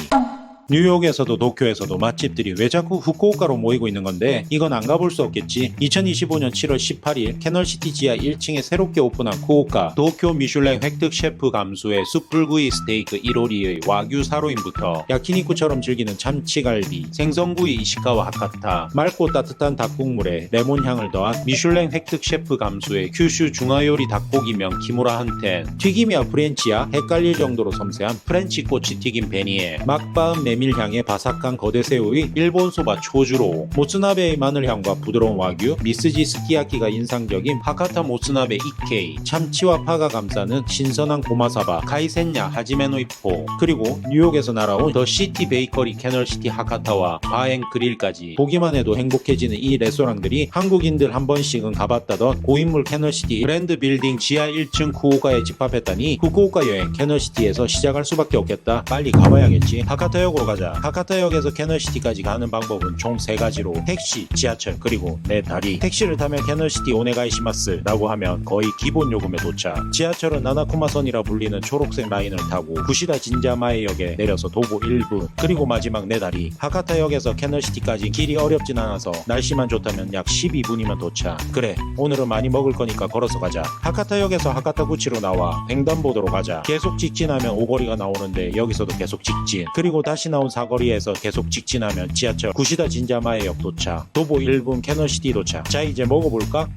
뉴욕에서도 도쿄에서도 맛집들이 왜 자꾸 후쿠오카로 모이고 있는 건데 이건 안 가볼 수 없겠지. 2025년 7월 18일 캐널시티 지하 1층에 새롭게 오픈한 후쿠오카 도쿄 미슐랭 획득 셰프 감수의 숯불구이 스테이크 1호리의 와규 사로인부터 야키니쿠처럼 즐기는 참치갈비, 생선구이 이시카와 하카타, 맑고 따뜻한 닭국물에 레몬향을 더한 미슐랭 획득 셰프 감수의 큐슈 중화요리 닭고기면 키무라 한텐, 튀김이야 프렌치야 헷갈릴 정도로 섬세한 프렌치 꼬치 튀김 베니에 막바은 메밀향의 바삭한 거대새우의 일본 소바 초주로, 모츠나베의 마늘향과 부드러운 와규, 미스지 스키야키가 인상적인 하카타 모츠나베 이케이, 참치와 파가 감싸는 신선한 고마사바, 카이센야 하지메노이포, 그리고 뉴욕에서 날아온 더 시티 베이커리 캐널시티 하카타와 바행 그릴까지. 보기만 해도 행복해지는 이 레스토랑들이 한국인들 한 번씩은 가봤다던 고인물 캐널시티 브랜드 빌딩 지하 1층 후쿠오카에 집합했다니 후쿠오카 여행 캐널시티에서 시작할 수밖에 없겠다. 빨리 가봐야겠지. 하카타역으로 가자. 하카타역에서 캐널시티까지 가는 방법은 총 3가지로 택시, 지하철, 그리고 내 다리. 택시를 타면 캐널시티 오네가이시마스 라고 하면 거의 기본 요금에 도착. 지하철은 나나쿠마선이라 불리는 초록색 라인을 타고 구시다 진자마에역에 내려서 도보 1분. 그리고 마지막 내 다리. 하카타역에서 캐널시티까지 길이 어렵진 않아서 날씨만 좋다면 약 12분이면 도착. 그래, 오늘은 많이 먹을 거니까 걸어서 가자. 하카타역에서 하카타구치로 나와 횡단보도로 가자. 계속 직진하면 오거리가 나오는데 여기서도 계속 직진. 그리고 다시 나온 사거리에서 계속 직진하면 지하철 구시다 진자마에역 도착. 도보 1분 캐널시티 도착. 자, 이제 먹어볼까?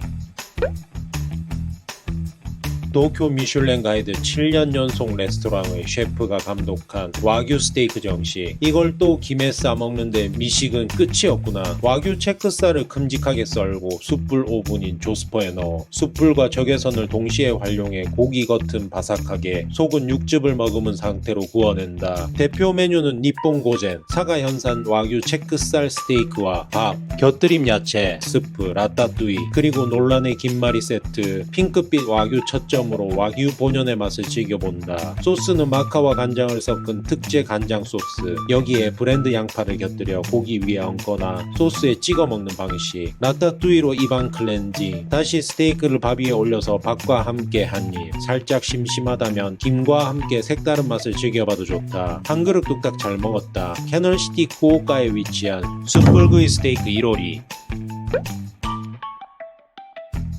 도쿄 미슐랭 가이드 7년 연속 레스토랑의 셰프가 감독한 와규 스테이크 정식. 이걸 또 김에 싸먹는데 미식은 끝이 없구나. 와규 체크살을 큼직하게 썰고 숯불 오븐인 조스퍼에 넣어 숯불과 적외선을 동시에 활용해 고기 겉은 바삭하게 속은 육즙을 머금은 상태로 구워낸다. 대표 메뉴는 니폰 고젠, 사가 현산 와규 체크살 스테이크와 밥, 곁들임 야채, 스프, 라따뚜이, 그리고 논란의 김말이 세트, 핑크빛 와규 첫점 점으로 와규 본연의 맛을 즐겨본다. 소스는 마카와 간장을 섞은 특제 간장 소스. 여기에 브랜드 양파를 곁들여 고기 위에 얹거나 소스에 찍어 먹는 방식. 라따뚜이로 입안 클렌징. 다시 스테이크를 밥 위에 올려서 밥과 함께 한 입. 살짝 심심하다면 김과 함께 색다른 맛을 즐겨봐도 좋다. 한 그릇 뚝딱 잘 먹었다. 캐널시티 후쿠오카에 위치한 숯불구이 스테이크 1호리.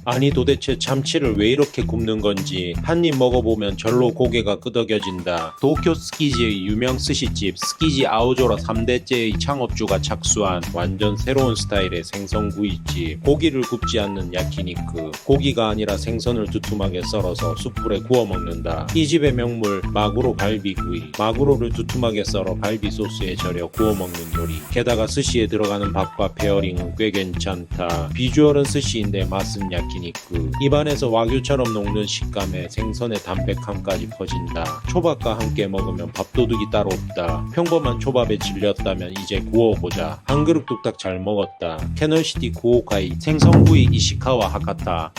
아니 도대체 참치를 왜 이렇게 굽는 건지 한 입 먹어보면 절로 고개가 끄덕여진다. 도쿄 스키지의 유명 스시집 스키지 아오조라 3대째의 창업주가 착수한 완전 새로운 스타일의 생선구이집. 고기를 굽지 않는 야키니크. 고기가 아니라 생선을 두툼하게 썰어서 숯불에 구워 먹는다. 이 집의 명물 마구로 갈비구이. 마구로를 두툼하게 썰어 갈비 소스에 절여 구워 먹는 요리. 게다가 스시에 들어가는 밥과 페어링은 꽤 괜찮다. 비주얼은 스시인데 맛은 야키. 입안에서 와규처럼 녹는 식감에 생선의 담백함까지 퍼진다. 초밥과 함께 먹으면 밥도둑이 따로 없다. 평범한 초밥에 질렸다면 이제 구워보자. 한 그릇 뚝딱 잘 먹었다. 캐널시티 후쿠오카이 생선구이 이시카와 하카타.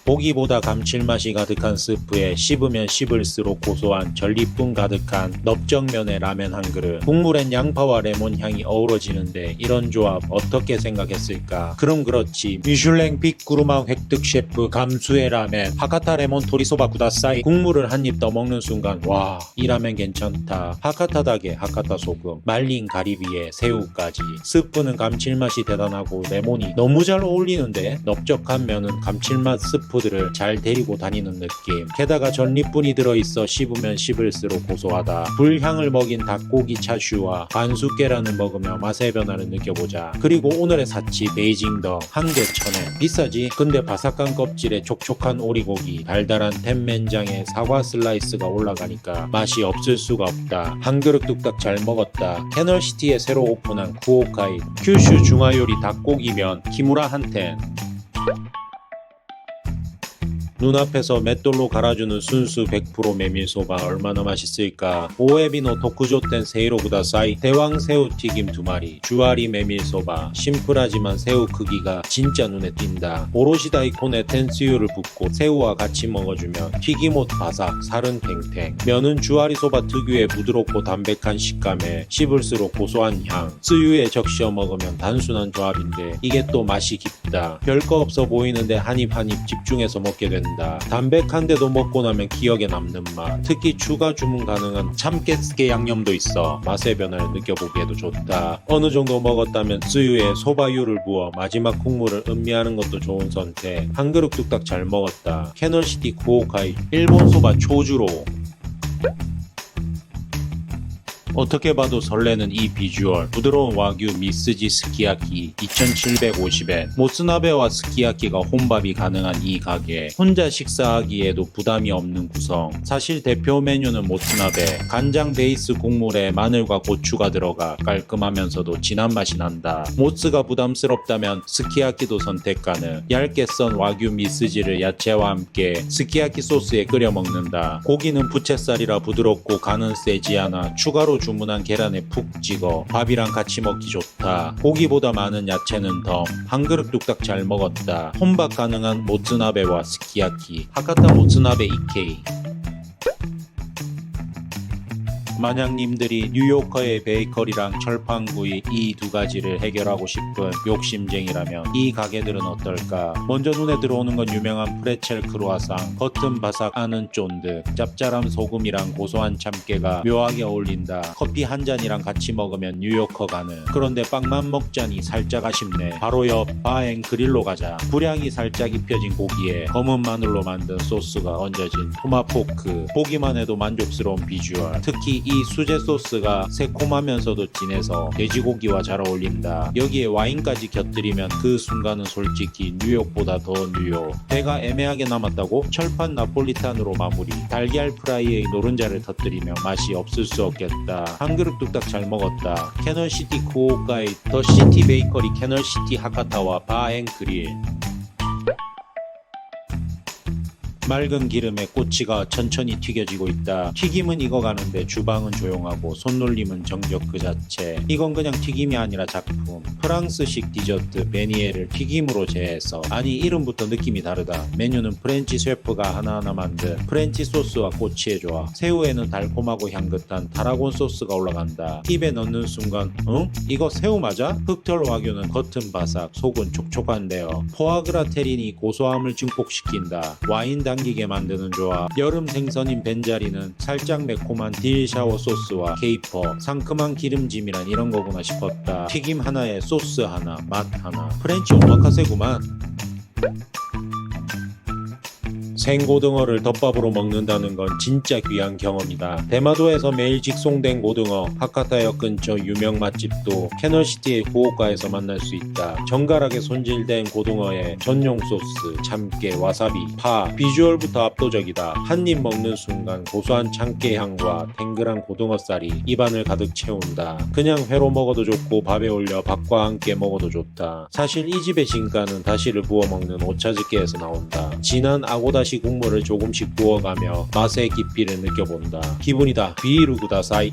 고기보다 감칠맛이 가득한 스프에 씹으면 씹을수록 고소한 전리품 가득한 넓적면의 라면 한 그릇. 국물엔 양파와 레몬 향이 어우러지는데 이런 조합 어떻게 생각했을까? 그럼 그렇지. 미슐랭 빅구르망 획득 셰프 감수의 라멘 하카타 레몬 토리소바 구다사이. 국물을 한 입 더 먹는 순간 와, 이 라멘 괜찮다. 하카타 닭에 하카타 소금, 말린 가리비에 새우까지. 스프는 감칠맛이 대단하고 레몬이 너무 잘 어울리는데 넓적한 면은 감칠맛 스프 들을 잘 데리고 다니는 느낌. 게다가 전리분이 들어있어 씹으면 씹을수록 고소하다. 불향을 먹인 닭고기 차슈와 반숙 계란을 먹으며 맛의 변화를 느껴보자. 그리고 오늘의 사치 베이징덕 한 개 1,000엔. 비싸지? 근데 바삭한 껍질에 촉촉한 오리고기, 달달한 텐맨장에 사과 슬라이스가 올라가니까 맛이 없을 수가 없다. 한 그릇 뚝딱 잘 먹었다. 캐널시티에 새로 오픈한 후쿠오카이 큐슈 중화요리 닭고기면 키무라 한텐. 눈앞에서 맷돌로 갈아주는 순수 100% 메밀소바 얼마나 맛있을까. 오에비노 토쿠조텐 세이로 구다사이. 대왕 새우튀김 2마리, 주아리 메밀소바. 심플하지만 새우 크기가 진짜 눈에 띈다. 오롯이 다이콘에 텐스유를 붓고 새우와 같이 먹어주면 튀김옷 바삭, 살은 탱탱. 면은 주아리 소바 특유의 부드럽고 담백한 식감에 씹을수록 고소한 향. 스유에 적셔 먹으면 단순한 조합인데 이게 또 맛이 깊다. 별거 없어 보이는데 한 입 한 입 집중해서 먹게 된다. 담백한데도 먹고 나면 기억에 남는 맛. 특히 추가 주문 가능한 참깨스게 양념도 있어 맛의 변화를 느껴보기에도 좋다. 어느 정도 먹었다면 쯔유에 소바유를 부어 마지막 국물을 음미하는 것도 좋은 선택. 한 그릇 뚝딱 잘 먹었다. 캐널시티 후쿠오카이 일본 소바 초주로. 어떻게 봐도 설레는 이 비주얼. 부드러운 와규 미스지 스키야키 2,750엔. 모츠나베와 스키야키가 혼밥이 가능한 이 가게. 혼자 식사하기에도 부담이 없는 구성. 사실 대표 메뉴는 모츠나베. 간장 베이스 국물에 마늘과 고추가 들어가 깔끔하면서도 진한 맛이 난다. 모츠가 부담스럽다면 스키야키도 선택 가능. 얇게 썬 와규 미스지를 야채와 함께 스키야키 소스에 끓여 먹는다. 고기는 부채살이라 부드럽고 간은 세지 않아 추가로 주문한 계란에 푹 찍어 밥이랑 같이 먹기 좋다. 고기보다 많은 야채는 덤. 한 그릇 뚝딱 잘 먹었다. 혼밥 가능한 모츠나베와 스키야키. 하카타 모츠나베 이케이. 만약 님들이 뉴요커의 베이커리랑 철판구이 이 두 가지를 해결하고 싶은 욕심쟁이라면 이 가게들은 어떨까? 먼저 눈에 들어오는 건 유명한 프레첼 크루아상. 겉은 바삭 안은 쫀득. 짭짤한 소금이랑 고소한 참깨가 묘하게 어울린다. 커피 한 잔이랑 같이 먹으면 뉴요커 가능. 그런데 빵만 먹자니 살짝 아쉽네. 바로 옆 바앤 그릴로 가자. 불향이 살짝 입혀진 고기에 검은 마늘로 만든 소스가 얹어진 토마포크. 보기만 해도 만족스러운 비주얼. 특히 이 수제 소스가 새콤하면서도 진해서 돼지고기와 잘 어울린다. 여기에 와인까지 곁들이면 그 순간은 솔직히 뉴욕보다 더 뉴욕. 배가 애매하게 남았다고? 철판 나폴리탄으로 마무리. 달걀 프라이에 노른자를 터뜨리며 맛이 없을 수 없겠다. 한 그릇 뚝딱 잘 먹었다. 캐널시티 후쿠오카의 더 시티 베이커리 캐널시티 하카타와 바 앤 그릴. 맑은 기름에 꼬치가 천천히 튀겨지고 있다. 튀김은 익어가는데 주방은 조용하고 손놀림은 정적 그 자체. 이건 그냥 튀김이 아니라 작품. 프랑스식 디저트 베니에를 튀김으로 제해서, 아니 이름부터 느낌이 다르다. 메뉴는 프렌치 셰프가 하나하나 만든 프렌치 소스와 꼬치의 조합. 새우에는 달콤하고 향긋한 타라곤 소스가 올라간다. 입에 넣는 순간 응? 이거 새우 맞아? 흑털 와규는 겉은 바삭 속은 촉촉한데요. 포아그라 테린이 고소함을 증폭시킨다. 와인 당기게 만드는 조합. 여름 생선인 벤자리는 살짝 매콤한 딜 샤워 소스와 케이퍼, 상큼한 기름짐이란 이런 거구나 싶었다. 튀김 하나에 소스 하나, 맛 하나. 프렌치 오마카세구만. 생고등어를 덮밥으로 먹는다는 건 진짜 귀한 경험이다. 대마도에서 매일 직송된 고등어, 하카타역 근처 유명 맛집도 캐널시티의 후오카에서 만날 수 있다. 정갈하게 손질된 고등어에 전용 소스, 참깨, 와사비, 파, 비주얼부터 압도적이다. 한 입 먹는 순간 고소한 참깨 향과 탱글한 고등어살이 입안을 가득 채운다. 그냥 회로 먹어도 좋고 밥에 올려 밥과 함께 먹어도 좋다. 사실 이 집의 진가는 다시를 부어 먹는 오차즈케에서 나온다. 진한 아고다시 국물을 조금씩 부어가며 맛의 깊이를 느껴본다. 기분이다. 비이루 구다사이.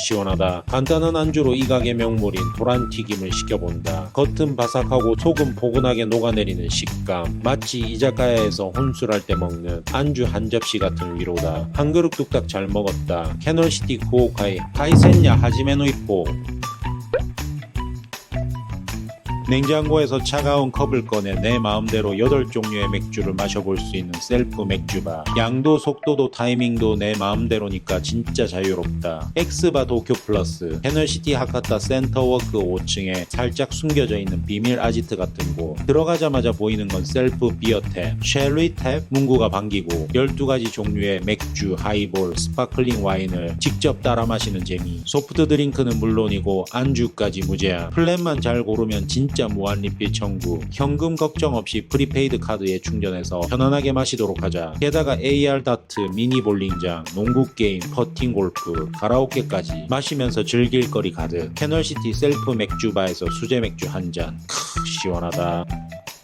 시원하다. 간단한 안주로 이 가게 명물인 도란튀김을 시켜본다. 겉은 바삭하고 속은 포근하게 녹아내리는 식감. 마치 이자카야에서 혼술할 때 먹는 안주 한 접시 같은 위로다. 한 그릇 뚝딱 잘 먹었다. 캐널시티 후오카이 카이센야 하지메노 이포. 냉장고에서 차가운 컵을 꺼내 내 마음대로 8종류의 맥주를 마셔볼 수 있는 셀프 맥주바. 양도 속도도 타이밍도 내 마음대로니까 진짜 자유롭다. 엑스바 도쿄 플러스. 캐널시티 하카타 센터워크 5층에 살짝 숨겨져 있는 비밀 아지트 같은 곳. 들어가자마자 보이는 건 셀프 비어탭, 쉘리 탭, 문구가 반기고 12가지 종류의 맥주, 하이볼, 스파클링 와인을 직접 따라 마시는 재미. 소프트 드링크는 물론이고 안주까지 무제한. 플랜만 잘 고르면 진짜 무한리필 청구. 현금 걱정 없이 프리페이드 카드에 충전해서 편안하게 마시도록 하자. 게다가 AR 다트, 미니 볼링장, 농구 게임, 퍼팅 골프, 가라오케까지 마시면서 즐길 거리 가득. 캐널시티 셀프 맥주바에서 수제 맥주 한 잔. 시원하다.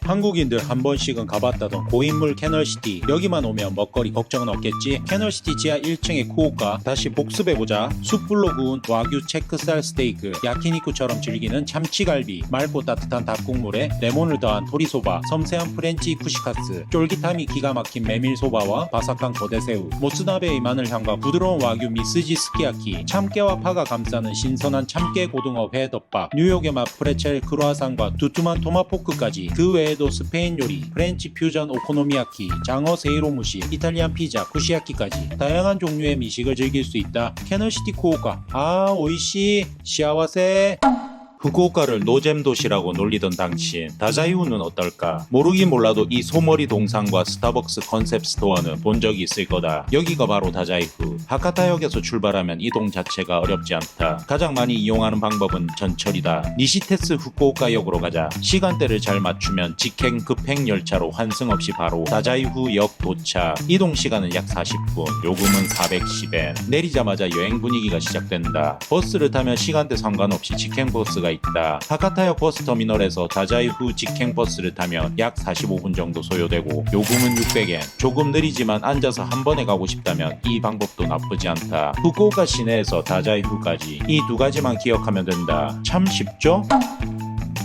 한국인들 한 번씩은 가봤다던 고인물 캐널시티. 여기만 오면 먹거리 걱정은 없겠지? 캐널시티 지하 1층의 쿠오카 다시 복습해보자. 숯불로 구운 와규 체크살 스테이크, 야키니쿠처럼 즐기는 참치갈비, 맑고 따뜻한 닭국물에 레몬을 더한 토리소바, 섬세한 프렌치 쿠시카스, 쫄깃함이 기가 막힌 메밀소바와 바삭한 거대새우, 모츠나베의 마늘향과 부드러운 와규 미스지 스키야키, 참깨와 파가 감싸는 신선한 참깨 고등어 회덮밥, 뉴욕의 맛 프레첼 크루아상과 두툼한 토마포크까지. 그 외에 도 스페인 요리, 프렌치 퓨전 오코노미야키, 장어 세이로무시, 이탈리안 피자, 쿠시야키까지 다양한 종류의 미식을 즐길 수 있다. 캐널시티 쿠오카. 오이시 시아와세. 후쿠오카를 노잼 도시라고 놀리던 당신, 다자이후는 어떨까? 모르긴 몰라도 이 소머리 동상과 스타벅스 컨셉 스토어는 본 적이 있을 거다. 여기가 바로 다자이후. 하카타역에서 출발하면 이동 자체가 어렵지 않다. 가장 많이 이용하는 방법은 전철이다. 니시테스 후쿠오카역으로 가자. 시간대를 잘 맞추면 직행 급행 열차로 환승 없이 바로 다자이후역 도착. 이동 시간은 약 40분, 요금은 410엔. 내리자마자 여행 분위기가 시작된다. 버스를 타면 시간대 상관없이 직행 버스가 있다. 하카타역 버스터미널에서 다자이후 직행 버스를 타면 약 45분 정도 소요되고 요금은 600엔. 조금 느리지만 앉아서 한 번에 가고 싶다면 이 방법도 나쁘지 않다. 후쿠오카 시내에서 다자이후까지 이 두 가지만 기억하면 된다. 참 쉽죠?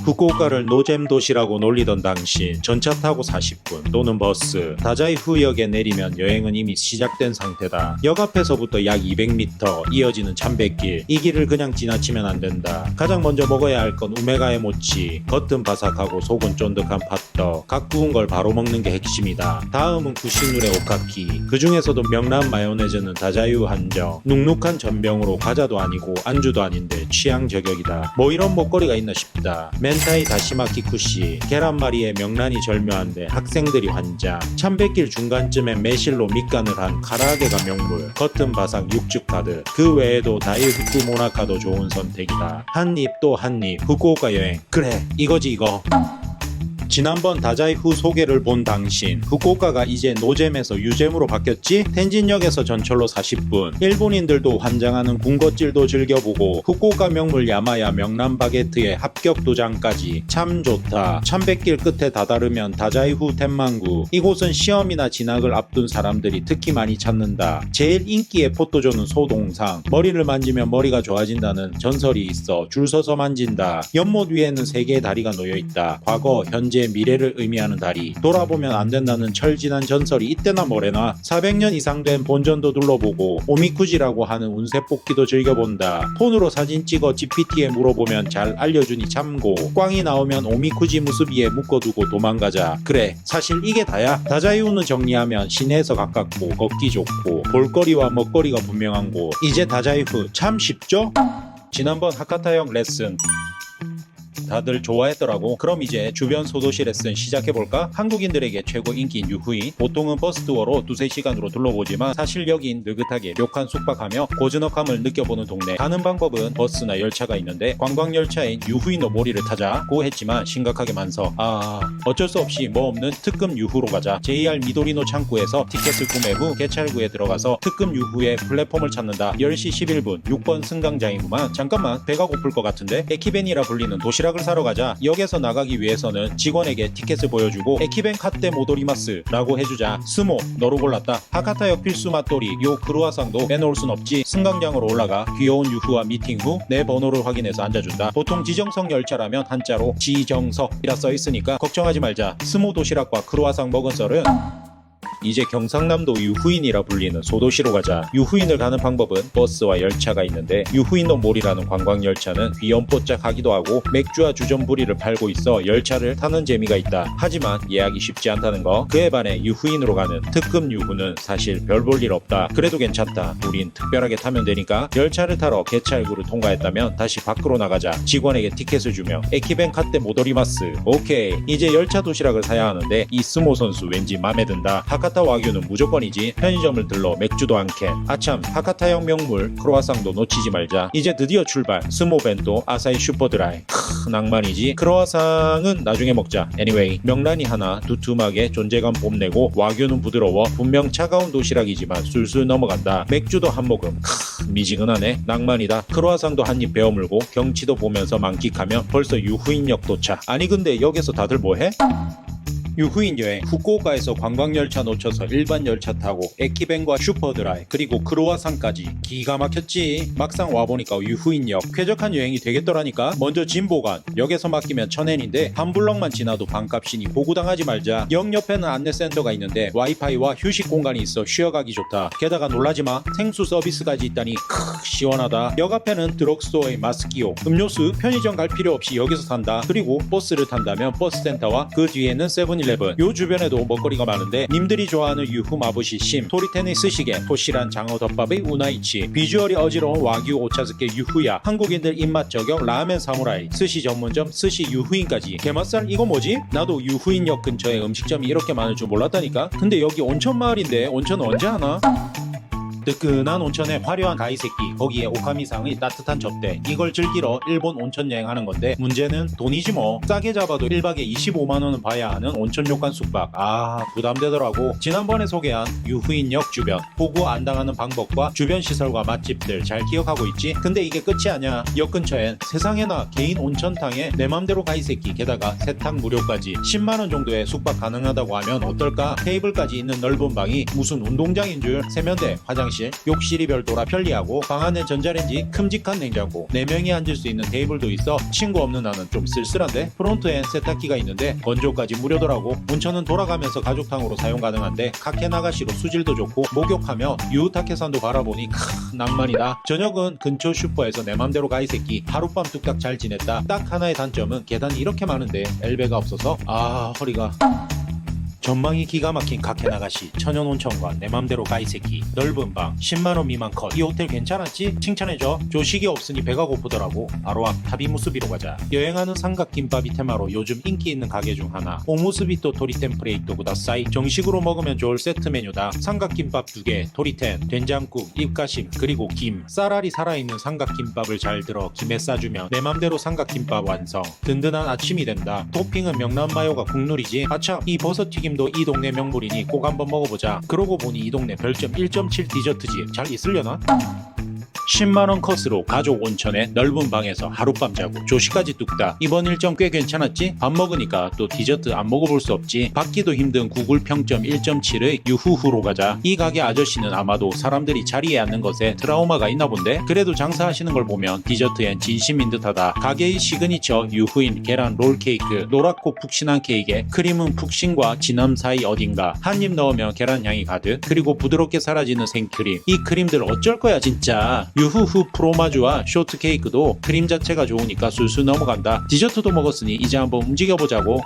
후쿠오카를 노잼 도시라고 놀리던 당신, 전차 타고 40분 또는 버스, 다자이후역에 내리면 여행은 이미 시작된 상태다. 역 앞에서부터 약 200m 이어지는 참배길. 이 길을 그냥 지나치면 안 된다. 가장 먼저 먹어야 할 건 우메가의 모치. 겉은 바삭하고 속은 쫀득한 팥떡. 각 구운 걸 바로 먹는 게 핵심이다. 다음은 구시누레 오카키. 그 중에서도 명란 마요네즈는 다자이후 한정. 눅눅한 전병으로 과자도 아니고 안주도 아닌데 취향 저격이다. 뭐 이런 먹거리가 있나 싶다. 멘타이 다시마키 쿠시. 계란말이에 명란이 절묘한데 학생들이 환장. 참배길 중간쯤에 매실로 밑간을 한 카라아게가 명물. 겉은 바삭 육즙 가득. 그 외에도 다이후쿠 모나카도 좋은 선택이다. 한 입 또 한 입. 후쿠오카 여행. 그래 이거지 이거. 지난번 다자이후 소개를 본 당신, 후쿠오카가 이제 노잼에서 유잼으로 바뀌었지? 텐진역에서 전철로 40분, 일본인들도 환장하는 군것질도 즐겨보고 후쿠오카 명물 야마야 명란 바게트의 합격 도장까지. 참 좋다. 천백길 끝에 다다르면 다자이후 텐만구. 이곳은 시험이나 진학을 앞둔 사람들이 특히 많이 찾는다. 제일 인기의 포토존은 소동상. 머리를 만지면 머리가 좋아진다는 전설이 있어 줄 서서 만진다. 연못 위에는 3개의 다리가 놓여있다. 과거, 현재, 미래를 의미하는 다리. 돌아보면 안 된다는 철진한 전설이 이때나 뭐래나. 400년 이상 된 본전도 둘러보고 오미쿠지라고 하는 운세 뽑기도 즐겨본다. 폰으로 사진 찍어 GPT에 물어보면 잘 알려주니 참고. 꽝이 나오면 오미쿠지 무수비에 묶어두고 도망가자. 그래, 사실 이게 다야. 다자이후는 정리하면 시내에서 가깝고 걷기 좋고 볼거리와 먹거리가 분명한 곳. 이제 다자이후 참 쉽죠? 지난번 하카타역 레슨 다들 좋아했더라고. 그럼 이제 주변 소도시 레슨 시작해볼까? 한국인들에게 최고 인기인 유후인. 보통은 버스 투어로 2~3시간으로 둘러보지만 사실 여긴 느긋하게 료칸 숙박하며 고즈넉함을 느껴보는 동네. 가는 방법은 버스나 열차가 있는데 관광열차인 유후인노 모리를 타자고 했지만 심각하게 만석. 어쩔 수 없이 뭐 없는 특급 유후로 가자. JR 미도리노 창구에서 티켓을 구매 후 개찰구에 들어가서 특급 유후의 플랫폼을 찾는다. 10시 11분 6번 승강장이구만. 잠깐만, 배가 고플 것 같은데? 에키벤이라 불리는 도시락을 사러 가자. 역에서 나가기 위해서는 직원에게 티켓을 보여주고 에키벤 카테 모도리마스 라고 해주자. 스모 너로 골랐다. 하카타역 필수 맛돌이 요 크루아상도 빼놓을 순 없지. 승강장으로 올라가 귀여운 유후와 미팅 후 내 번호를 확인해서 앉아준다. 보통 지정석 열차라면 한자로 지정석이라 써있으니까 걱정하지 말자. 스모 도시락과 크루아상 먹은 썰은 이제 경상남도 유후인이라 불리는 소도시로 가자. 유후인을 가는 방법은 버스와 열차가 있는데 유후인노 몰이라는 관광열차는 귀염뽀짝하기도 하고 맥주와 주전부리를 팔고 있어 열차를 타는 재미가 있다. 하지만 예약이 쉽지 않다는 거. 그에 반해 유후인으로 가는 특급 유후는 사실 별 볼 일 없다. 그래도 괜찮다. 우린 특별하게 타면 되니까. 열차를 타러 개찰구를 통과했다면 다시 밖으로 나가자. 직원에게 티켓을 주며 에키벤 카테 모도리마스. 오케이, 이제 열차 도시락을 사야 하는데 이 스모 선수 왠지 맘에 든다. 하카타 와규는 무조건이지. 편의점을 들러 맥주도 한 캔. 아참, 하카타역 명물 크로아상도 놓치지 말자. 이제 드디어 출발. 스모벤또 아사히 슈퍼드라이. 낭만이지. 크로아상은 나중에 먹자. Anyway, 명란이 하나 두툼하게 존재감 뽐내고 와규는 부드러워. 분명 차가운 도시락이지만 술술 넘어간다. 맥주도 한 모금. 미지근하네. 낭만이다. 크로아상도 한 입 베어물고 경치도 보면서 만끽하면 벌써 유후인역 도착. 아니 근데 여기서 다들 뭐해? 유후인 여행. 후쿠오카에서 관광열차 놓쳐서 일반 열차 타고 에키벤과 슈퍼드라이 그리고 크로아상까지. 기가 막혔지. 막상 와보니까 유후인역 쾌적한 여행이 되겠더라니까. 먼저 진보관. 역에서 맡기면 1000엔인데 한 블럭만 지나도 반값이니 보구당하지 말자. 역 옆에는 안내센터가 있는데 와이파이와 휴식 공간이 있어 쉬어가기 좋다. 게다가 놀라지마, 생수 서비스까지 있다니 시원하다. 역 앞에는 드럭스토어의 마스키오. 음료수 편의점 갈 필요 없이 여기서 산다. 그리고 버스를 탄다면 버스센터와 그 뒤에는 세븐일레븐. 요 주변에도 먹거리가 많은데 님들이 좋아하는 유후 마부시 심, 토리테니 스시게, 토실한 장어 덮밥의 우나이치, 비주얼이 어지러운 와규 오차즈케 유후야, 한국인들 입맛 저격 라멘 사무라이, 스시 전문점 스시 유후인까지. 게맛살 이거 뭐지? 나도 유후인역 근처에 음식점이 이렇게 많을 줄 몰랐다니까. 근데 여기 온천 마을인데 온천 언제 하나? 뜨끈한 온천에 화려한 가이새끼, 거기에 오카미상의 따뜻한 접대. 이걸 즐기러 일본 온천 여행하는 건데 문제는 돈이지 뭐. 싸게 잡아도 1박에 25만원은 봐야 하는 온천 요관 숙박. 부담되더라고. 지난번에 소개한 유후인역 주변 보고 안 당하는 방법과 주변 시설과 맛집들 잘 기억하고 있지? 근데 이게 끝이 아니야. 역 근처엔 세상에나 개인 온천탕에 내 맘대로 가이새끼, 게다가 세탁 무료까지. 10만원 정도에 숙박 가능하다고 하면 어떨까? 테이블까지 있는 넓은 방이 무슨 운동장인 줄. 세면대, 화장실, 욕실이 별도라 편리하고 방 안에 전자레인지, 큼직한 냉장고, 4명이 앉을 수 있는 테이블도 있어 친구 없는 나는 좀 쓸쓸한데. 프론트엔 세탁기가 있는데 건조까지 무료더라고. 온천은 돌아가면서 가족탕으로 사용 가능한데 카케나가시로 수질도 좋고 목욕하며 유타케산도 바라보니 낭만이다. 저녁은 근처 슈퍼에서 내 맘대로 가 이 새끼. 하룻밤 뚝딱 잘 지냈다. 딱 하나의 단점은 계단이 이렇게 많은데 엘베가 없어서 허리가. 전망이 기가 막힌 가케나가시 천연 온천과 내 맘대로 가이세키 넓은 방 10만원 미만 컷. 이 호텔 괜찮았지? 칭찬해줘. 조식이 없으니 배가 고프더라고. 바로 앞 타비무스비로 가자. 여행하는 삼각김밥이 테마로 요즘 인기 있는 가게 중 하나. 오무스비또 토리텐프레이토 구다사이. 정식으로 먹으면 좋을 세트 메뉴다. 삼각김밥 2개, 토리텐, 된장국, 입가심, 그리고 김. 쌀알이 살아있는 삼각김밥을 잘 들어 김에 싸주면 내 맘대로 삼각김밥 완성. 든든한 아침이 된다. 토핑은 명란마요가 국룰이지. 아참, 이 버섯튀김도 이 동네 명물이니 꼭 한번 먹어보자. 그러고 보니 이 동네 별점 1.7 디저트집 잘 있으려나? 10만원 컷으로 가족 온천에 넓은 방에서 하룻밤 자고 조식까지 뚝딱. 이번 일정 꽤 괜찮았지? 밥 먹으니까 또 디저트 안 먹어볼 수 없지. 받기도 힘든 구글 평점 1.7의 유후후로 가자. 이 가게 아저씨는 아마도 사람들이 자리에 앉는 것에 트라우마가 있나 본데? 그래도 장사하시는 걸 보면 디저트엔 진심인 듯하다. 가게의 시그니처 유후인 계란 롤케이크, 노랗고 푹신한 케이크에 크림은 푹신과 진함 사이 어딘가. 한 입 넣으면 계란 향이 가득, 그리고 부드럽게 사라지는 생크림. 이 크림들 어쩔 거야 진짜. 유후후 프로마주와 쇼트케이크도 크림 자체가 좋으니까 술술 넘어간다. 디저트도 먹었으니 이제 한번 움직여보자고.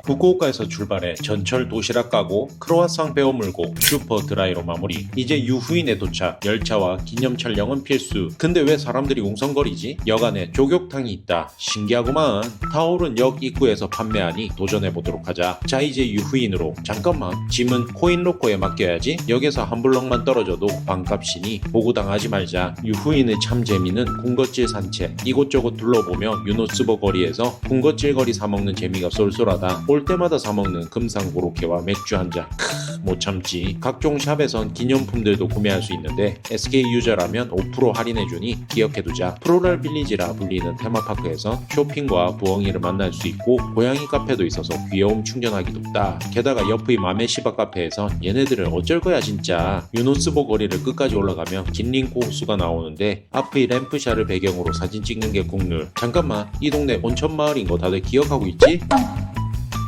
후쿠오카에서 출발해 전철 도시락 까고 크로와상 베어 물고 슈퍼 드라이로 마무리. 이제 유후인에 도착. 열차와 기념 촬영은 필수. 근데 왜 사람들이 웅성거리지? 역안에 조격탕이 있다. 신기하구만. 타올은 역 입구에서 판매하니 도전해보도록 하자. 자, 이제 유후인으로. 잠깐만, 짐은 코인 로커에 맡겨야지. 역에서 한 블럭만 떨어져도 반값이니 보고당하지 말자. 유후인의 참 재미는 군것질 산책. 이곳저곳 둘러보며 유노츠버 거리에서 군것질 거리 사먹는 재미가 쏠쏠하다. 올 때마다 사먹는 금상 고로케와 맥주 한 잔. 못 참지. 각종 샵에선 기념품들도 구매할 수 있는데 SK 유저라면 5% 할인해주니 기억해두자. 프로랄 빌리지라 불리는 테마파크에서 쇼핑과 부엉이를 만날 수 있고 고양이 카페도 있어서 귀여움 충전하기도 딱. 게다가 옆의 마메시바 카페에선 얘네들을 어쩔 거야 진짜. 유노스보 거리를 끝까지 올라가면 긴링코 호수가 나오는데 앞의 램프샤를 배경으로 사진 찍는 게 국룰. 잠깐만, 이 동네 온천 마을인 거 다들 기억하고 있지?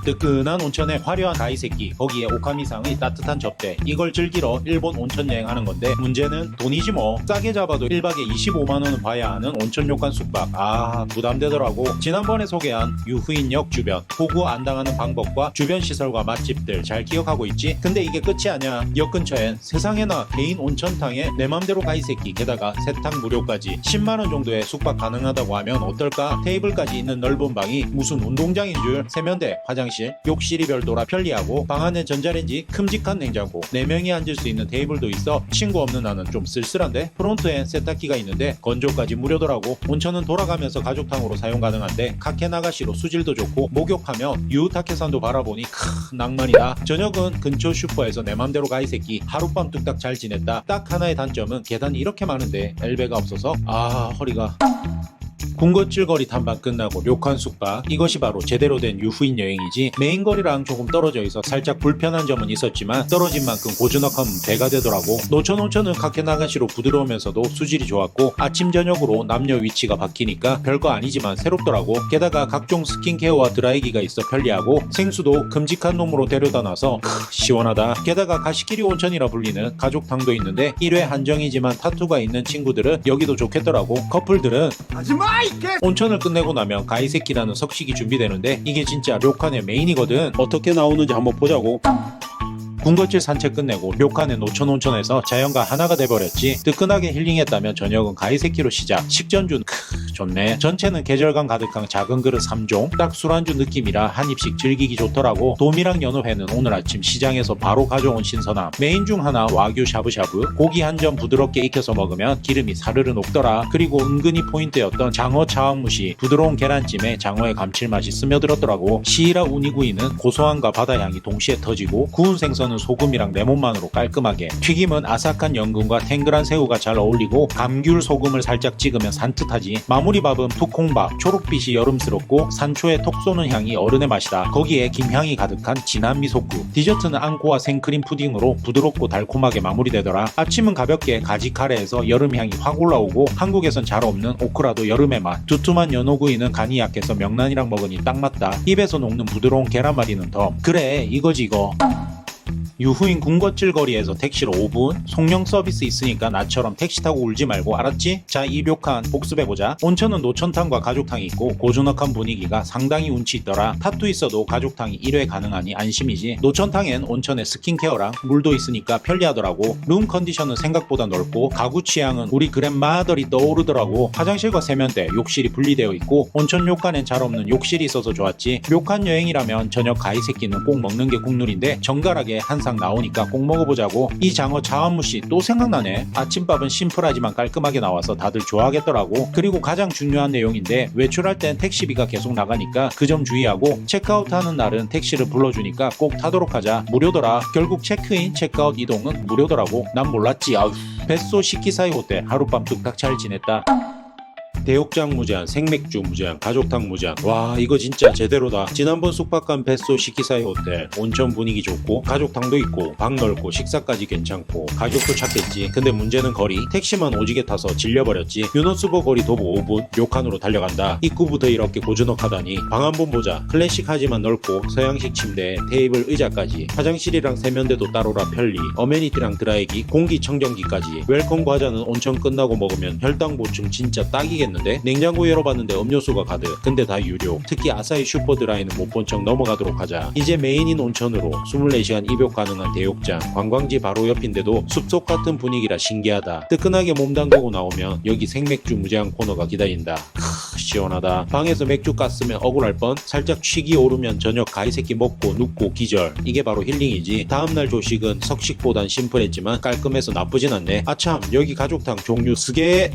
뜨끈한 온천에 화려한 가이세키, 거기에 오카미상의 따뜻한 접대. 이걸 즐기러 일본 온천 여행하는 건데 문제는 돈이지 뭐. 싸게 잡아도 1박에 25만원은 봐야 하는 온천 료칸 숙박. 아, 부담되더라고. 지난번에 소개한 유후인역 주변 호구 안 당하는 방법과 주변 시설과 맛집들 잘 기억하고 있지? 근데 이게 끝이 아니야. 역 근처엔 세상에나 개인 온천탕에 내 맘대로 가이세키, 게다가 세탁 무료까지 10만원 정도에 숙박 가능하다고 하면 어떨까? 테이블까지 있는 넓은 방이 무슨 운동장인 줄. 세면대, 화장실, 욕실이 별도라 편리하고 방 안에 전자레인지, 큼직한 냉장고, 4명이 앉을 수 있는 테이블도 있어 친구 없는 나는 좀 쓸쓸한데. 프론트엔 세탁기가 있는데 건조까지 무료더라고. 온천은 돌아가면서 가족탕으로 사용 가능한데 카케나가시로 수질도 좋고 목욕하며 유타케산도 바라보니 낭만이다. 저녁은 근처 슈퍼에서 내 맘대로 가이세키. 하룻밤 뚝딱 잘 지냈다. 딱 하나의 단점은 계단이 이렇게 많은데 엘베가 없어서 허리가. 군것질거리 탐방 끝나고 료칸 숙박. 이것이 바로 제대로 된 유후인 여행이지. 메인 거리랑 조금 떨어져 있어 살짝 불편한 점은 있었지만 떨어진 만큼 고즈넉하면 배가 되더라고. 노천 온천은 가케나가시로 부드러우면서도 수질이 좋았고 아침 저녁으로 남녀 위치가 바뀌니까 별거 아니지만 새롭더라고. 게다가 각종 스킨케어와 드라이기가 있어 편리하고 생수도 큼직한 놈으로 데려다 놔서 시원하다. 게다가 가시키리 온천이라 불리는 가족탕도 있는데 1회 한정이지만 타투가 있는 친구들은 여기도 좋겠더라고. 커플들은 하지마! 온천을 끝내고 나면 가이세키라는 석식이 준비되는데 이게 진짜 료칸의 메인이거든. 어떻게 나오는지 한번 보자고. 군것질 산책 끝내고 료칸의 노천 온천에서 자연과 하나가 돼버렸지. 뜨끈하게 힐링했다면 저녁은 가이세키로 시작. 식전주 좋네. 전체는 계절감 가득한 작은 그릇 3종. 딱 술안주 느낌이라 한 입씩 즐기기 좋더라고. 도미랑 연어회는 오늘 아침 시장에서 바로 가져온 신선함. 메인 중 하나 와규 샤브샤브. 고기 한 점 부드럽게 익혀서 먹으면 기름이 사르르 녹더라. 그리고 은근히 포인트였던 장어 차왕무시. 부드러운 계란찜에 장어의 감칠맛이 스며들었더라고. 시이라 우니구이는 고소함과 바다향이 동시에 터지고 구운 생선 소금이랑 레몬만으로 깔끔하게. 튀김은 아삭한 연근과 탱글한 새우가 잘 어울리고 감귤 소금을 살짝 찍으면 산뜻하지. 마무리밥은 푸콩밥. 초록빛이 여름스럽고 산초의 톡 쏘는 향이 어른의 맛이다. 거기에 김향이 가득한 진한 미소국. 디저트는 앙코와 생크림 푸딩으로 부드럽고 달콤하게 마무리되더라. 아침은 가볍게 가지 카레에서 여름향이 확 올라오고 한국에선 잘 없는 오크라도 여름의 맛. 두툼한 연어구이는 간이 약해서 명란이랑 먹으니 딱 맞다. 입에서 녹는 부드러운 계란말이는 더. 그래, 이거지 이거. 유후인 군것질 거리에서 택시로 5분? 송령 서비스 있으니까 나처럼 택시 타고 울지 말고 알았지? 자, 이 료칸 복습해보자. 온천은 노천탕과 가족탕이 있고 고즈넉한 분위기가 상당히 운치 있더라. 타투 있어도 가족탕이 1회 가능하니 안심이지. 노천탕엔 온천에 스킨케어랑 물도 있으니까 편리하더라고. 룸 컨디션은 생각보다 넓고 가구 취향은 우리 그랜마더리 떠오르더라고. 화장실과 세면대, 욕실이 분리되어 있고 온천 료칸엔 잘 없는 욕실이 있어서 좋았지. 료칸 여행이라면 저녁 가이새끼는 꼭 먹는 게 국룰인데 정갈하게 한 상 나오니까 꼭 먹어보자고. 이 장어 자완무씨 또 생각나네. 아침밥은 심플하지만 깔끔하게 나와서 다들 좋아하겠더라고. 그리고 가장 중요한 내용인데 외출할 땐 택시비가 계속 나가니까 그 점 주의하고 체크아웃하는 날은 택시를 불러주니까 꼭 타도록 하자. 무료더라. 결국 체크인, 체크아웃 이동은 무료더라고. 난 몰랐지. 아우. 뱃소 시키사이 호텔 하룻밤 뚝딱 잘 지냈다. 대욕장 무제한, 생맥주 무제한, 가족탕 무제한. 와, 이거 진짜 제대로다. 지난번 숙박한 뱃소 시키사이 호텔 온천 분위기 좋고 가족탕도 있고 방 넓고 식사까지 괜찮고 가격도 찾겠지. 근데 문제는 거리. 택시만 오지게 타서 질려버렸지. 유노스버 거리 도보 5분 료칸으로 달려간다. 입구부터 이렇게 고즈넉하다니. 방 한번 보자. 클래식하지만 넓고 서양식 침대에 테이블 의자까지 화장실이랑 세면대도 따로라 편리. 어메니티랑 드라이기, 공기청정기까지. 웰컴 과자는 온천 끝나고 먹으면 혈당 보충 진짜 딱이겠는데. 냉장고 열어봤는데 음료수가 가득. 근데 다 유료. 특히 아사히 슈퍼드라이는 못 본 척 넘어가도록 하자. 이제 메인인 온천으로 24시간 입욕 가능한 대욕장. 관광지 바로 옆인데도 숲속 같은 분위기라 신기하다. 뜨끈하게 몸 담그고 나오면 여기 생맥주 무제한 코너가 기다린다. 시원하다. 방에서 맥주 깠으면 억울할 뻔. 살짝 취기 오르면 저녁 가이새끼 먹고 눕고 기절. 이게 바로 힐링이지. 다음날 조식은 석식보단 심플했지만 깔끔해서 나쁘진 않네. 아참, 여기 가족탕 종류 스게.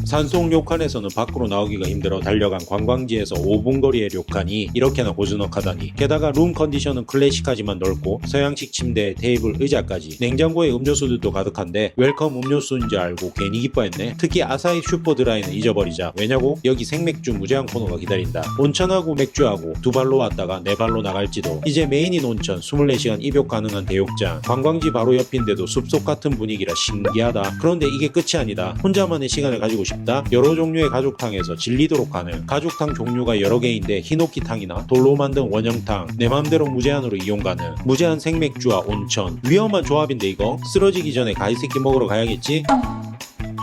산속 료칸에서는 밖으로 나오기가 힘들어 달려간 관광지에서 5분 거리의 료칸이 이렇게나 고즈넉하다니. 게다가 룸 컨디션은 클래식하지만 넓고 서양식 침대에 테이블 의자까지. 냉장고에 음료수들도 가득한데 웰컴 음료수인지 알고 괜히 기뻐했네. 특히 아사히 슈퍼드라이는 잊어버리자. 왜냐고? 여기 생맥주 무제한 코너가 기다린다. 온천하고 맥주하고 두 발로 왔다가 네 발로 나갈지도. 이제 메인인 온천 24시간 입욕 가능한 대욕장. 관광지 바로 옆인데도 숲속 같은 분위기라 신기하다. 그런데 이게 끝이 아니다. 혼자만의 시간을 가지고 싶다. 여러 종류의 가족탕에서 질리도록 가능. 가족탕 종류가 여러 개인데 히노키탕이나 돌로 만든 원형탕 내 맘대로 무제한으로 이용 가능. 무제한 생맥주와 온천. 위험한 조합인데 이거? 쓰러지기 전에 가이새끼 먹으러 가야겠지?